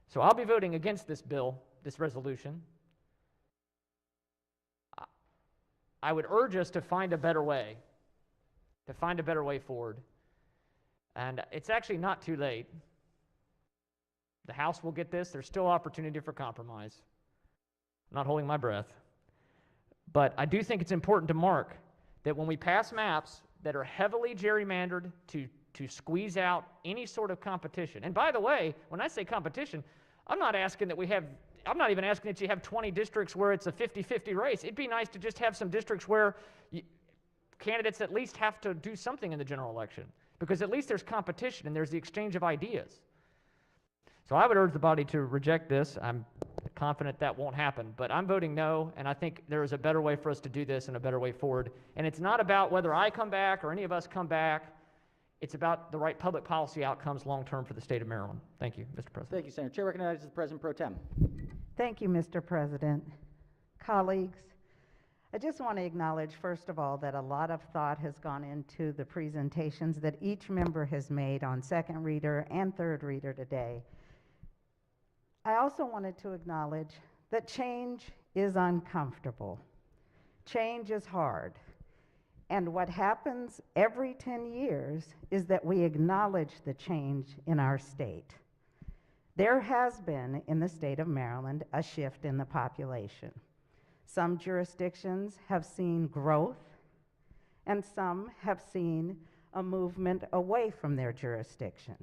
S15: So I'll be voting against this bill, this resolution. I would urge us to find a better way, forward. And it's actually not too late. The House will get this. There's still opportunity for compromise. I'm not holding my breath. But I do think it's important to mark that when we pass maps that are heavily gerrymandered to squeeze out any sort of competition, and by the way, when I say competition, I'm not even asking that you have 20 districts where it's a 50-50 race. It'd be nice to just have some districts where candidates at least have to do something in the general election, because at least there's competition and there's the exchange of ideas. So I would urge the body to reject this. I'm confident that won't happen, but I'm voting no, and I think there is a better way for us to do this and a better way forward. And it's not about whether I come back or any of us come back. It's about the right public policy outcomes long-term for the state of Maryland. Thank you, Mr. President.
S1: Thank you, Senator. Chair recognizes the President Pro Tem.
S16: Thank you, Mr. President. Colleagues, I just want to acknowledge, first of all, that a lot of thought has gone into the presentations that each member has made on second reader and third reader today. I also wanted to acknowledge that change is uncomfortable. Change is hard. And what happens every 10 years is that we acknowledge the change in our state. There has been, in the state of Maryland, a shift in the population. Some jurisdictions have seen growth, and some have seen a movement away from their jurisdiction.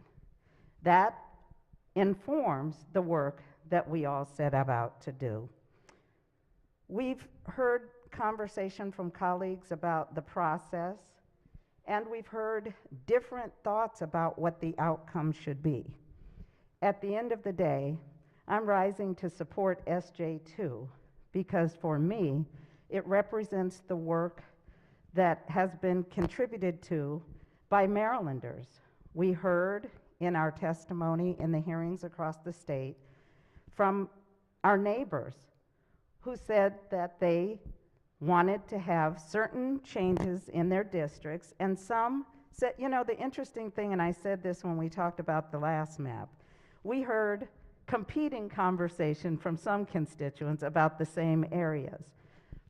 S16: That informs the work that we all set about to do. We've heard conversation from colleagues about the process, and we've heard different thoughts about what the outcome should be. At the end of the day, I'm rising to support SJ2 because for me, it represents the work that has been contributed to by Marylanders. We heard in our testimony in the hearings across the state from our neighbors who said that they wanted to have certain changes in their districts, and some said, you know, the interesting thing, and I said this when we talked about the last map, we heard competing conversation from some constituents about the same areas.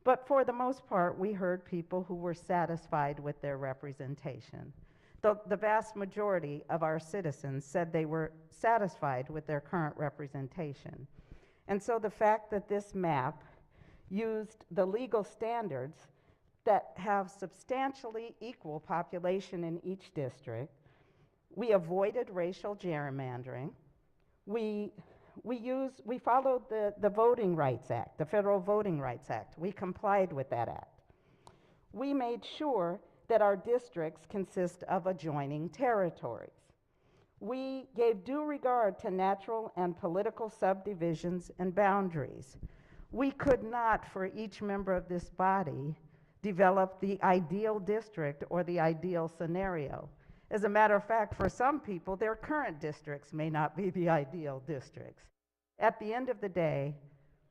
S16: But for the most part, we heard people who were satisfied with their representation. The vast majority of our citizens said they were satisfied with their current representation. And so the fact that this map used the legal standards that have substantially equal population in each district, we avoided racial gerrymandering, we followed the Voting Rights Act, the Federal Voting Rights Act. We complied with that act. We made sure that our districts consist of adjoining territories. We gave due regard to natural and political subdivisions and boundaries. We could not, for each member of this body, develop the ideal district or the ideal scenario. As a matter of fact, for some people, their current districts may not be the ideal districts. At the end of the day,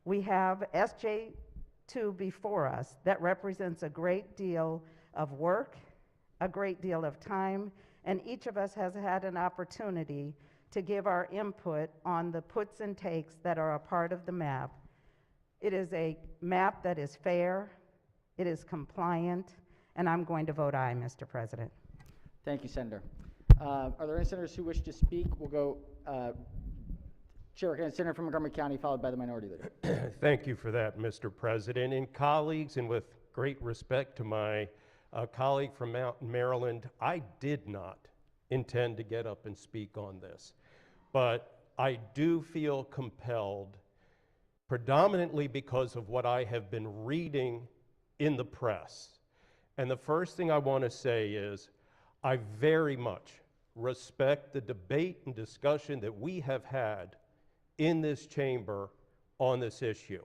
S16: we have SJ2 before us that represents a great deal of work, a great deal of time, and each of us has had an opportunity to give our input on the puts and takes that are a part of the map. It is a map that is fair, it is compliant, and I'm going to vote aye, Mr. President.
S1: Thank you, Senator. Are there any senators who wish to speak? We'll go Chair recognizes Senator from Montgomery County, followed by the Minority Leader.
S17: Thank you for that, Mr. President. And colleagues, and with great respect to my colleague from Mountain, Maryland, I did not intend to get up and speak on this. But I do feel compelled, predominantly because of what I have been reading in the press. And the first thing I want to say is, I very much respect the debate and discussion that we have had in this chamber on this issue.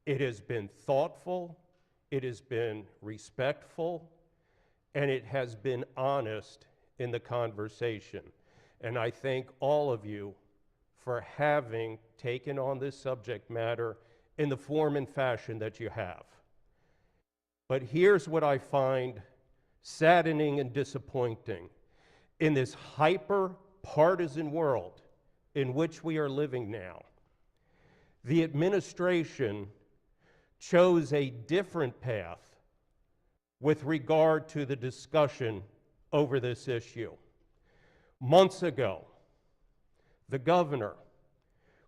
S17: It has been thoughtful, it has been respectful, and it has been honest in the conversation. And I thank all of you for having taken on this subject matter in the form and fashion that you have. But here's what I find saddening and disappointing. In this hyper-partisan world in which we are living now, the administration chose a different path with regard to the discussion over this issue. Months ago, the governor,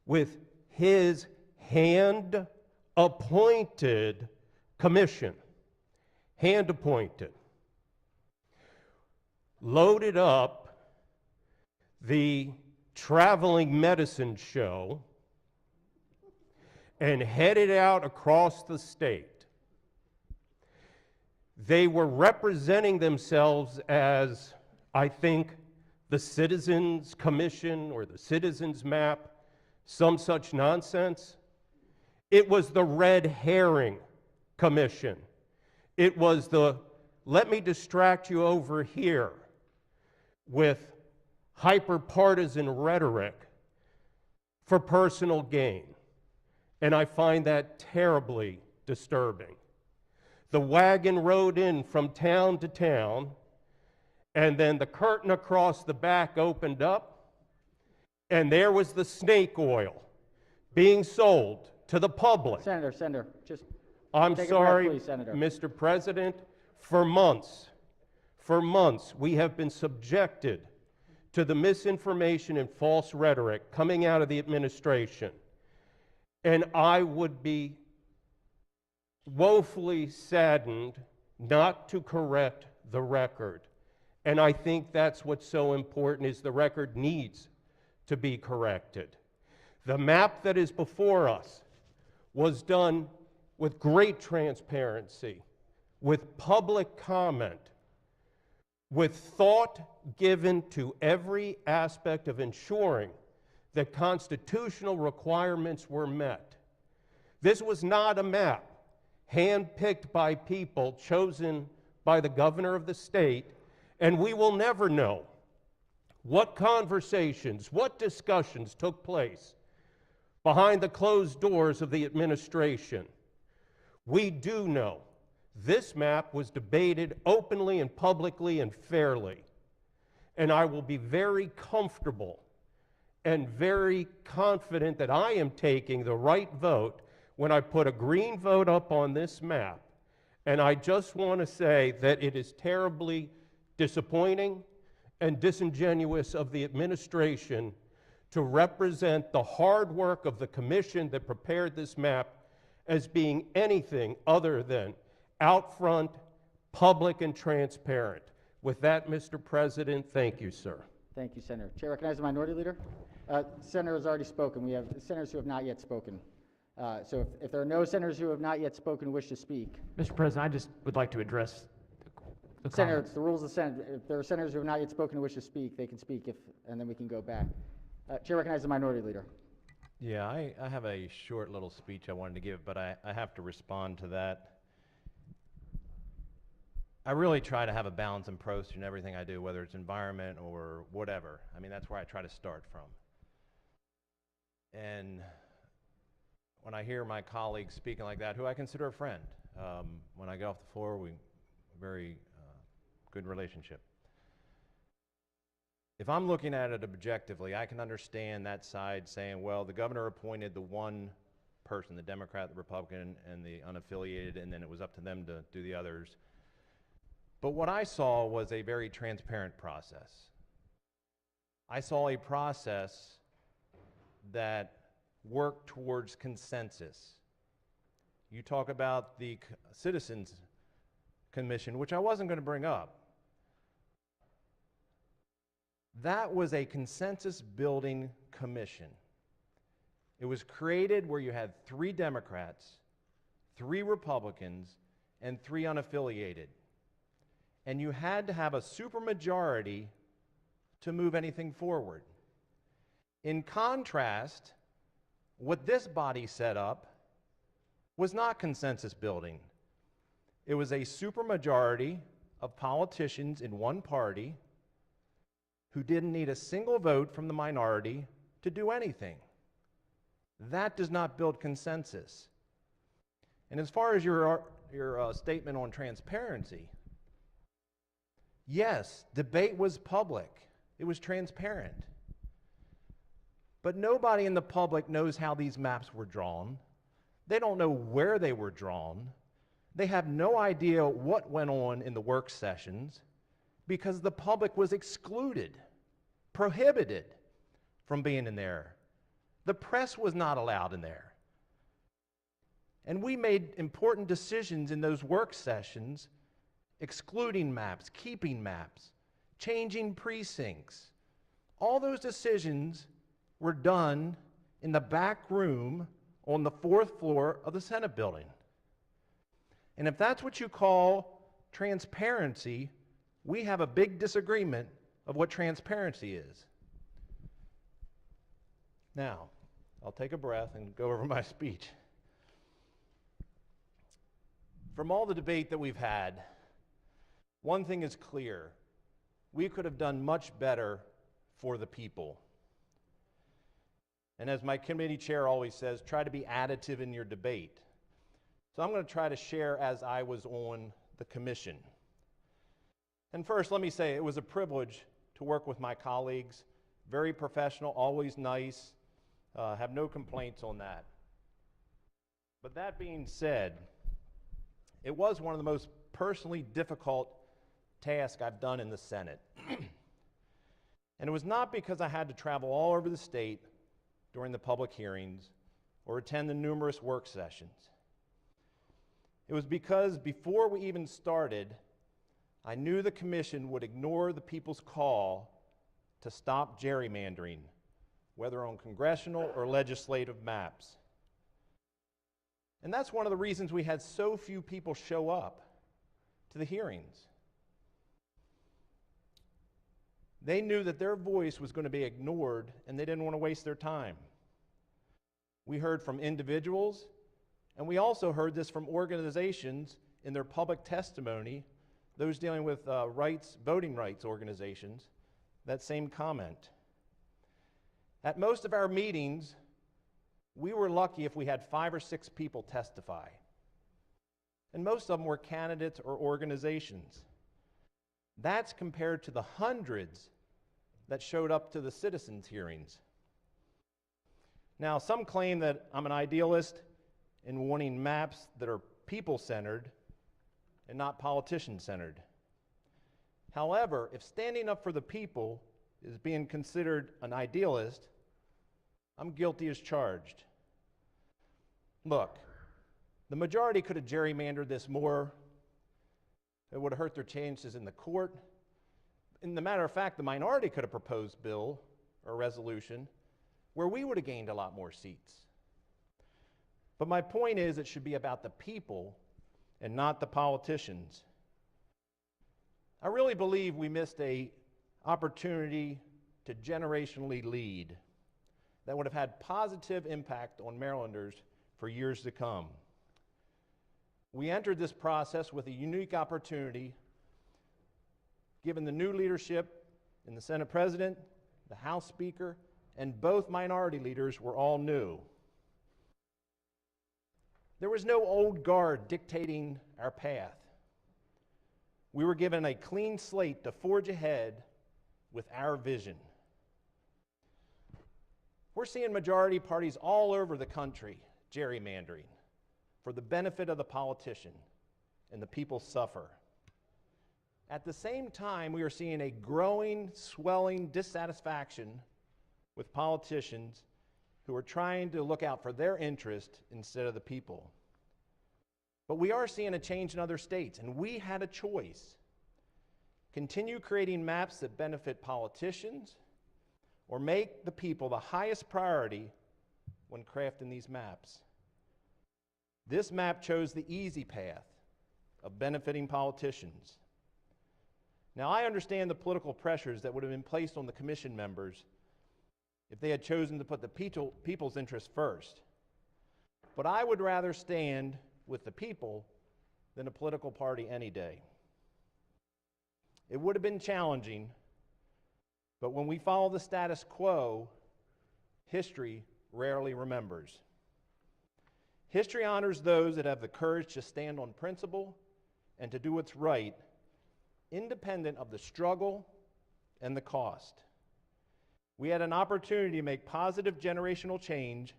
S17: with his hand-appointed commission, hand-appointed, loaded up the traveling medicine show and headed out across the state. They were representing themselves as, I think, the Citizens Commission or the Citizens Map, some such nonsense. It was the Red Herring Commission. It was the, let me distract you over here with hyper-partisan rhetoric for personal gain. And I find that terribly disturbing. The wagon rode in from town to town, and then the curtain across the back opened up, and there was the snake oil being sold to the public.
S1: Senator, just
S17: I'm
S1: take
S17: sorry,
S1: a breath, please, Senator.
S17: Mr. President, for months, we have been subjected to the misinformation and false rhetoric coming out of the administration. And I would be woefully saddened not to correct the record. And I think that's what's so important, is the record needs to be corrected. The map that is before us was done with great transparency, with public comment, with thought given to every aspect of ensuring that constitutional requirements were met. This was not a map handpicked by people chosen by the governor of the state, and we will never know what conversations, what discussions took place behind the closed doors of the administration. We do know this map was debated openly and publicly and fairly. And I will be very comfortable and very confident that I am taking the right vote when I put a green vote up on this map. And I just want to say that it is terribly disappointing and disingenuous of the administration to represent the hard work of the commission that prepared this map as being anything other than out front, public, and transparent. With that, Mr. President, thank you, sir.
S1: Thank you, Senator. Chair recognizes the Minority Leader. Senator has already spoken. We have senators who have not yet spoken. So if there are no senators who have not yet spoken who wish to speak.
S15: Mr. President, I just would like to address the
S1: Senator,
S15: comments.
S1: it's the rules of the Senate. If there are senators who have not yet spoken who wish to speak, they can speak, and then we can go back. Chair recognizes the Minority Leader.
S18: Yeah, I have a short little speech I wanted to give, but I have to respond to that. I really try to have a balanced approach in everything I do, whether it's environment or whatever. I mean, that's where I try to start from. And when I hear my colleagues speaking like that, who I consider a friend, when I get off the floor, we very good relationship. If I'm looking at it objectively, I can understand that side saying, well, the governor appointed the one person, the Democrat, the Republican, and the unaffiliated, and then it was up to them to do the others. But what I saw was a very transparent process. I saw a process that worked towards consensus. You talk about the Citizens Commission, which I wasn't going to bring up. That was a consensus-building commission. It was created where you had 3 Democrats, 3 Republicans, and 3 unaffiliated. And you had to have a supermajority to move anything forward. In contrast, what this body set up was not consensus building. It was a supermajority of politicians in one party who didn't need a single vote from the minority to do anything. That does not build consensus. And as far as your statement on transparency, yes, debate was public. It was transparent. But nobody in the public knows how these maps were drawn. They don't know where they were drawn. They have no idea what went on in the work sessions because the public was excluded, prohibited from being in there. The press was not allowed in there. And we made important decisions in those work sessions, excluding maps, keeping maps, changing precincts. All those decisions were done in the back room on the 4th floor of the Senate building. And if that's what you call transparency, we have a big disagreement of what transparency is. Now, I'll take a breath and go over my speech. From all the debate that we've had, one thing is clear. We could have done much better for the people. And as my committee chair always says, try to be additive in your debate. So I'm going to try to share as I was on the commission. And first, let me say it was a privilege to work with my colleagues. Very professional, always nice. Have no complaints on that. But that being said, it was one of the most personally difficult tasks I've done in the Senate. And it was not because I had to travel all over the state during the public hearings or attend the numerous work sessions. It was because before we even started, I knew the commission would ignore the people's call to stop gerrymandering, whether on congressional or legislative maps. And that's one of the reasons we had so few people show up to the hearings. They knew that their voice was going to be ignored, and they didn't want to waste their time. We heard from individuals, and we also heard this from organizations in their public testimony, those dealing with voting rights organizations, that same comment. At most of our meetings, we were lucky if we had 5 or 6 people testify. And most of them were candidates or organizations. That's compared to the hundreds that showed up to the citizens' hearings. Now, some claim that I'm an idealist in wanting maps that are people-centered and not politician-centered. However, if standing up for the people is being considered an idealist, I'm guilty as charged. Look, the majority could have gerrymandered this more. It would have hurt their chances in the court. In the matter of fact, the minority could have proposed a bill or resolution where we would have gained a lot more seats. But my point is it should be about the people and not the politicians. I really believe we missed an opportunity to generationally lead that would have had positive impact on Marylanders for years to come. We entered this process with a unique opportunity, given the new leadership in the Senate President, the House Speaker, and both minority leaders were all new. There was no old guard dictating our path. We were given a clean slate to forge ahead with our vision. We're seeing majority parties all over the country gerrymandering for the benefit of the politician, and the people suffer. At the same time, we are seeing a growing, swelling dissatisfaction with politicians who are trying to look out for their interest instead of the people. But we are seeing a change in other states, and we had a choice. Continue creating maps that benefit politicians, or make the people the highest priority when crafting these maps. This map chose the easy path of benefiting politicians. Now, I understand the political pressures that would have been placed on the commission members if they had chosen to put the people's interests first. But I would rather stand with the people than a political party any day. It would have been challenging, but when we follow the status quo, history rarely remembers. History honors those that have the courage to stand on principle and to do what's right, independent of the struggle and the cost. We had an opportunity to make positive generational change,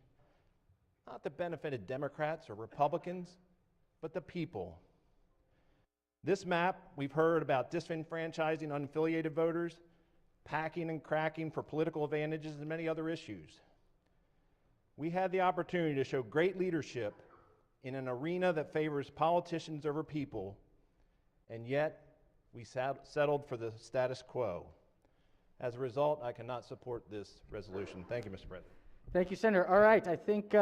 S18: not that benefited Democrats or Republicans, but the people. This map, we've heard about disenfranchising unaffiliated voters, packing and cracking for political advantages, and many other issues. We had the opportunity to show great leadership in an arena that favors politicians over people, and yet we settled for the status quo. As a result, I cannot support this resolution. Thank you, Mr. President.
S1: Thank you, Senator. All right, I think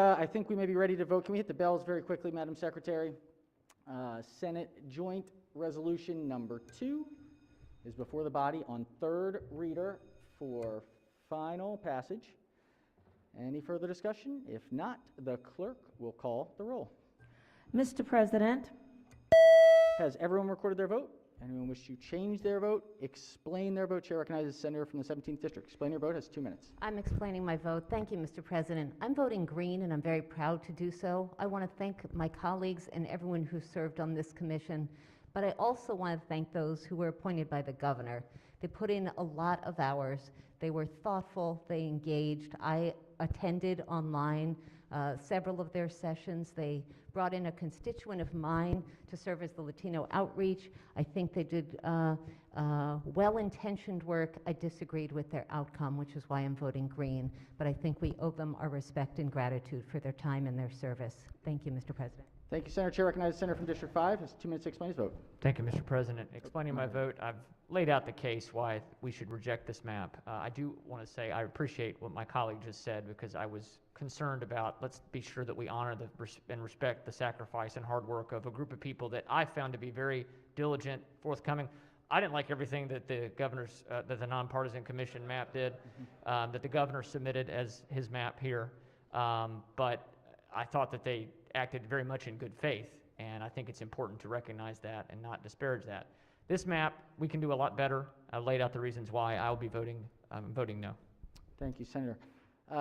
S1: we may be ready to vote. Can we hit the bells very quickly, Madam Secretary? Senate Joint Resolution number 2 is before the body on third reader for final passage. Any further discussion? If not, the clerk will call the roll.
S2: Mr. President,
S1: Has everyone recorded their vote? Anyone wish to change their vote? Explain their vote. Chair recognizes the senator from the 17th District. Explain your vote. Has 2 minutes.
S7: I'm explaining my vote. Thank you, Mr. President. I'm voting green, and I'm very proud to do so. I want to thank my colleagues and everyone who served on this commission, but I also want to thank those who were appointed by the governor. They put in a lot of hours. They were thoughtful. They engaged. I attended online several of their sessions. They brought in a constituent of mine to serve as the Latino outreach. I think they did well-intentioned work. I disagreed with their outcome, which is why I'm voting green. But I think we owe them our respect and gratitude for their time and their service. Thank you, Mr. President.
S1: Thank you, Senator. Chair recognizes the senator from District 5. Has 2 minutes to explain his vote.
S15: Thank you, Mr. President. Explaining my vote, I've laid out the case why we should reject this map. I do want to say I appreciate what my colleague just said, because I was concerned about, let's be sure that we honor and respect the sacrifice and hard work of a group of people that I found to be very diligent, forthcoming. I didn't like everything that the governor's, that the nonpartisan commission map did, that the governor submitted as his map here, but I thought that they acted very much in good faith, and I think it's important to recognize that and not disparage that. This map, we can do a lot better. I laid out the reasons why. I'll be voting no.
S1: Thank you, Senator.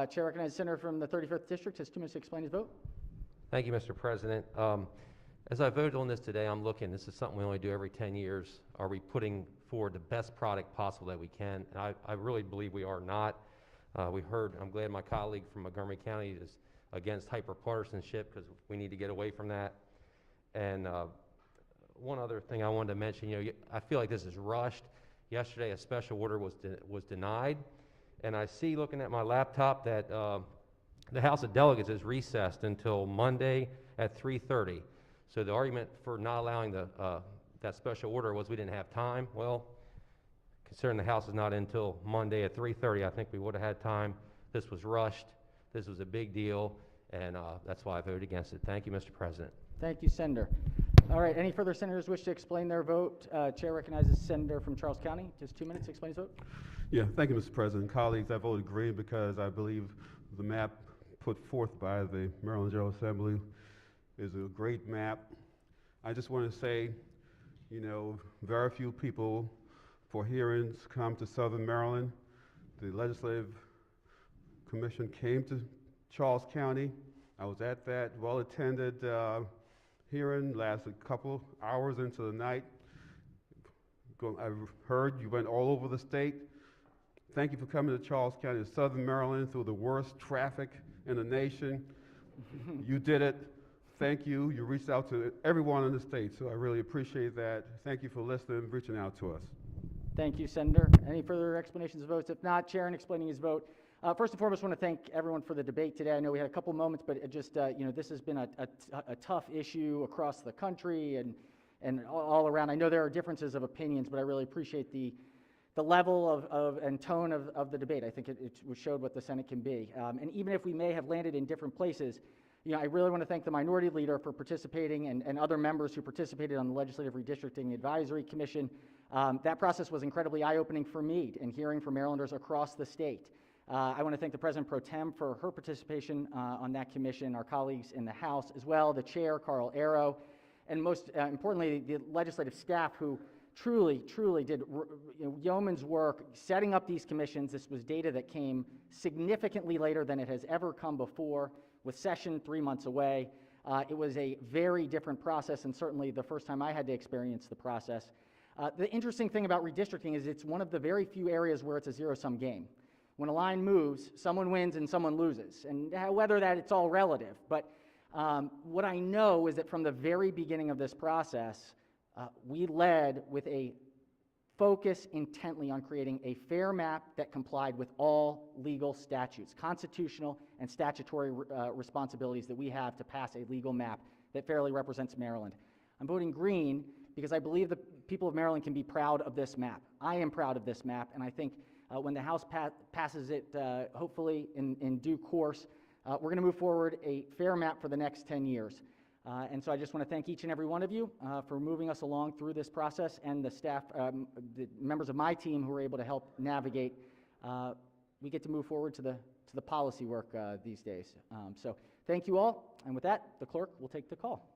S1: Chair recognizes the senator from the 35th District. Has 2 minutes to explain his vote.
S9: Thank you, Mr. President. As I voted on this today, I'm looking, this is something we only do every 10 years. Are we putting forward the best product possible that we can? And I really believe we are not. We heard, I'm glad my colleague from Montgomery County is against hyperpartisanship, because we need to get away from that. And one other thing I wanted to mention, I feel like this is rushed. Yesterday, a special order was denied. And I see, looking at my laptop, that the House of Delegates is recessed until Monday at 3:30. So the argument for not allowing that special order was we didn't have time. Well, considering the House is not until Monday at 3:30, I think we would have had time. This was rushed. This was a big deal, and that's why I voted against it. Thank you, Mr. President.
S1: Thank you, Senator. All right, any further senators wish to explain their vote? Chair recognizes the senator from Charles County. Just 2 minutes to explain his vote.
S19: Yeah, thank you, Mr. President. Colleagues, I voted green because I believe the map put forth by the Maryland General Assembly is a great map. I just want to say, very few people for hearings come to Southern Maryland. The Legislative Commission came to Charles County. I was at that well-attended hearing, lasted a couple hours into the night. I heard you went all over the state. Thank you for coming to Charles County of Southern Maryland through the worst traffic in the nation. You did it. Thank you. You reached out to everyone in the state, so I really appreciate that. Thank you for listening and reaching out to us.
S1: Thank you, Senator. Any further explanations of votes? If not, Chair, in explaining his vote, first and foremost, I want to thank everyone for the debate today. I know we had a couple moments, but it just, this has been a tough issue across the country and all around. I know there are differences of opinions, but I really appreciate the level and tone of the debate. I think it showed what the Senate can be. And even if we may have landed in different places, I really want to thank the Minority Leader for participating and other members who participated on the Legislative Redistricting Advisory Commission. That process was incredibly eye-opening for me in hearing from Marylanders across the state. I want to thank the President Pro Tem for her participation on that commission, our colleagues in the House as well, the Chair, Carl Arrow, and most importantly, the legislative staff who truly did yeoman's work setting up these commissions. This was data that came significantly later than it has ever come before, with session 3 months away. It was a very different process, and certainly the first time I had to experience the process. The interesting thing about redistricting is it's one of the very few areas where it's a zero-sum game. When a line moves, someone wins and someone loses, and whether that it's all relative. But what I know is that from the very beginning of this process, we led with a focus intently on creating a fair map that complied with all legal statutes, constitutional and statutory responsibilities that we have to pass a legal map that fairly represents Maryland. I'm voting green because I believe the people of Maryland can be proud of this map. I am proud of this map, and I think when the House passes it, hopefully in due course, we're going to move forward a fair map for the next 10 years. And so I just want to thank each and every one of you for moving us along through this process, and the staff, the members of my team who were able to help navigate. We get to move forward to the policy work these days. So thank you all, and with that, the clerk will take the call.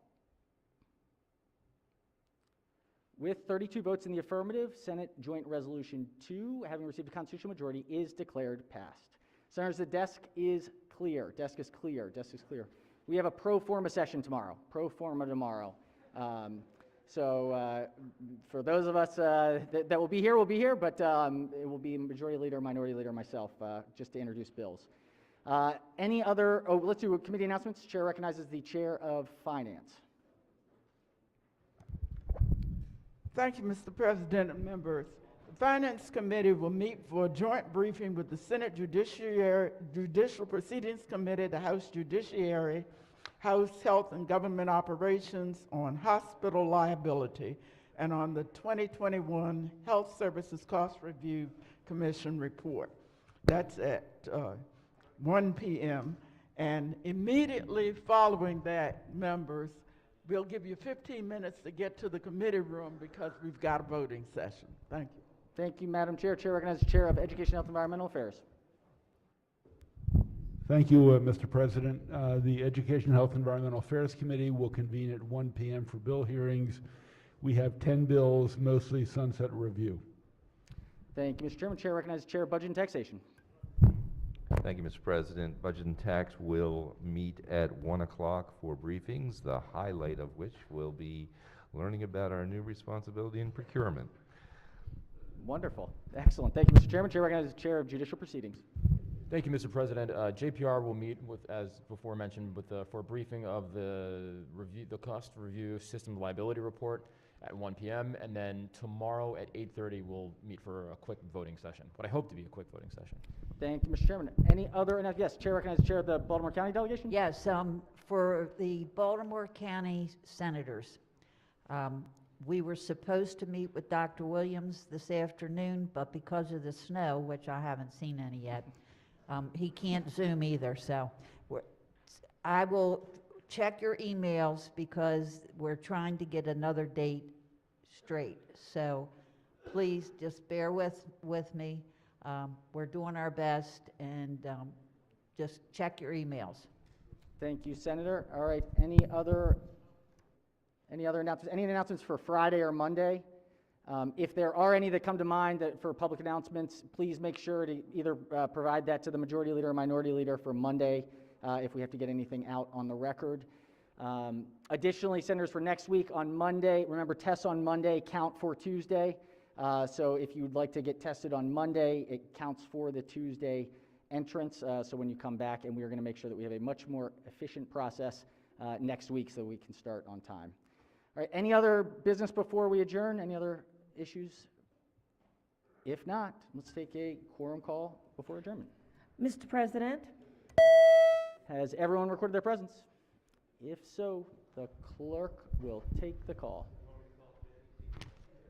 S1: With 32 votes in the affirmative, Senate Joint Resolution 2, having received a constitutional majority, is declared passed. Senators, the desk is clear. Desk is clear. Desk is clear. We have a pro forma session tomorrow. Pro forma tomorrow. So for those of us that will be here, but it will be Majority Leader, Minority Leader, myself, just to introduce bills. Any other, let's do committee announcements. Chair recognizes the Chair of Finance.
S13: Thank you, Mr. President and members. The Finance Committee will meet for a joint briefing with the Senate Judicial Proceedings Committee, the House Judiciary, House Health and Government Operations on hospital liability, and on the 2021 Health Services Cost Review Commission report. That's at 1 p.m. And immediately following that, members, we'll give you 15 minutes to get to the committee room because we've got a voting session. Thank you.
S1: Thank you, Madam Chair. Chair recognizes the Chair of Education, Health, and Environmental Affairs.
S20: Thank you, Mr. President. The Education, Health, and Environmental Affairs Committee will convene at 1 p.m. for bill hearings. We have 10 bills, mostly sunset review.
S1: Thank you, Mr. Chairman. Chair recognizes the Chair of Budget and Taxation.
S21: Thank you, Mr. President. Budget and Tax will meet at 1 o'clock for briefings, the highlight of which will be learning about our new responsibility in procurement.
S1: Wonderful. Excellent. Thank you, Mr. Chairman. Chair recognizes the Chair of Judicial Proceedings.
S22: Thank you, Mr. President. JPR will meet with, as before mentioned, for a briefing of the cost review system liability report at 1 p.m. And then tomorrow at 8:30 we'll meet for a quick voting session. What I hope to be a quick voting session.
S1: Thank you, Mr. Chairman. Any other? Yes, Chair recognizes the Chair of the Baltimore County delegation.
S6: Yes, for the Baltimore County senators, we were supposed to meet with Dr. Williams this afternoon, but because of the snow, which I haven't seen any yet, he can't Zoom either. So I will check your emails because we're trying to get another date straight. So please just bear with me. We're doing our best, and just check your emails.
S1: Thank you, Senator. All right. Any other announcements? Any announcements for Friday or Monday? If there are any that come to mind for public announcements, please make sure to either provide that to the Majority Leader or Minority Leader for Monday if we have to get anything out on the record. Additionally, Senators, for next week on Monday, remember tests on Monday count for Tuesday. So if you'd like to get tested on Monday, it counts for the Tuesday entrance. So when you come back, and we are going to make sure that we have a much more efficient process next week so we can start on time. All right, any other business before we adjourn? Any other issues? If not, let's take a quorum call before adjournment.
S2: Mr. President,
S1: Has everyone recorded their presence? If so, the clerk will take the call.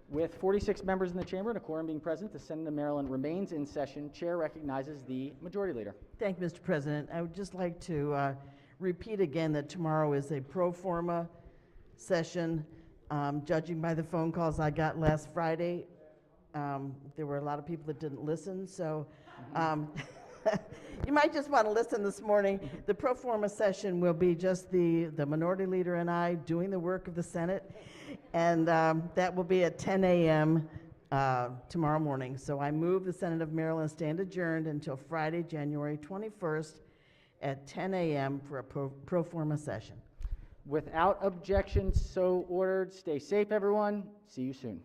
S1: With 46 members in the chamber and a quorum being present, the Senate of Maryland remains in session. Chair recognizes the Majority Leader.
S11: Thank you, Mr. President. I would just like to repeat again that tomorrow is a pro forma session. Judging by the phone calls I got last Friday, there were a lot of people that didn't listen, so you might just want to listen this morning. The pro forma session will be just the Minority Leader and I doing the work of the Senate, and that will be at 10 a.m. Tomorrow morning. So I move the Senate of Maryland stand adjourned until Friday, January 21st at 10 a.m. for a pro forma session.
S1: Without objection, so ordered. Stay safe, everyone. See you soon.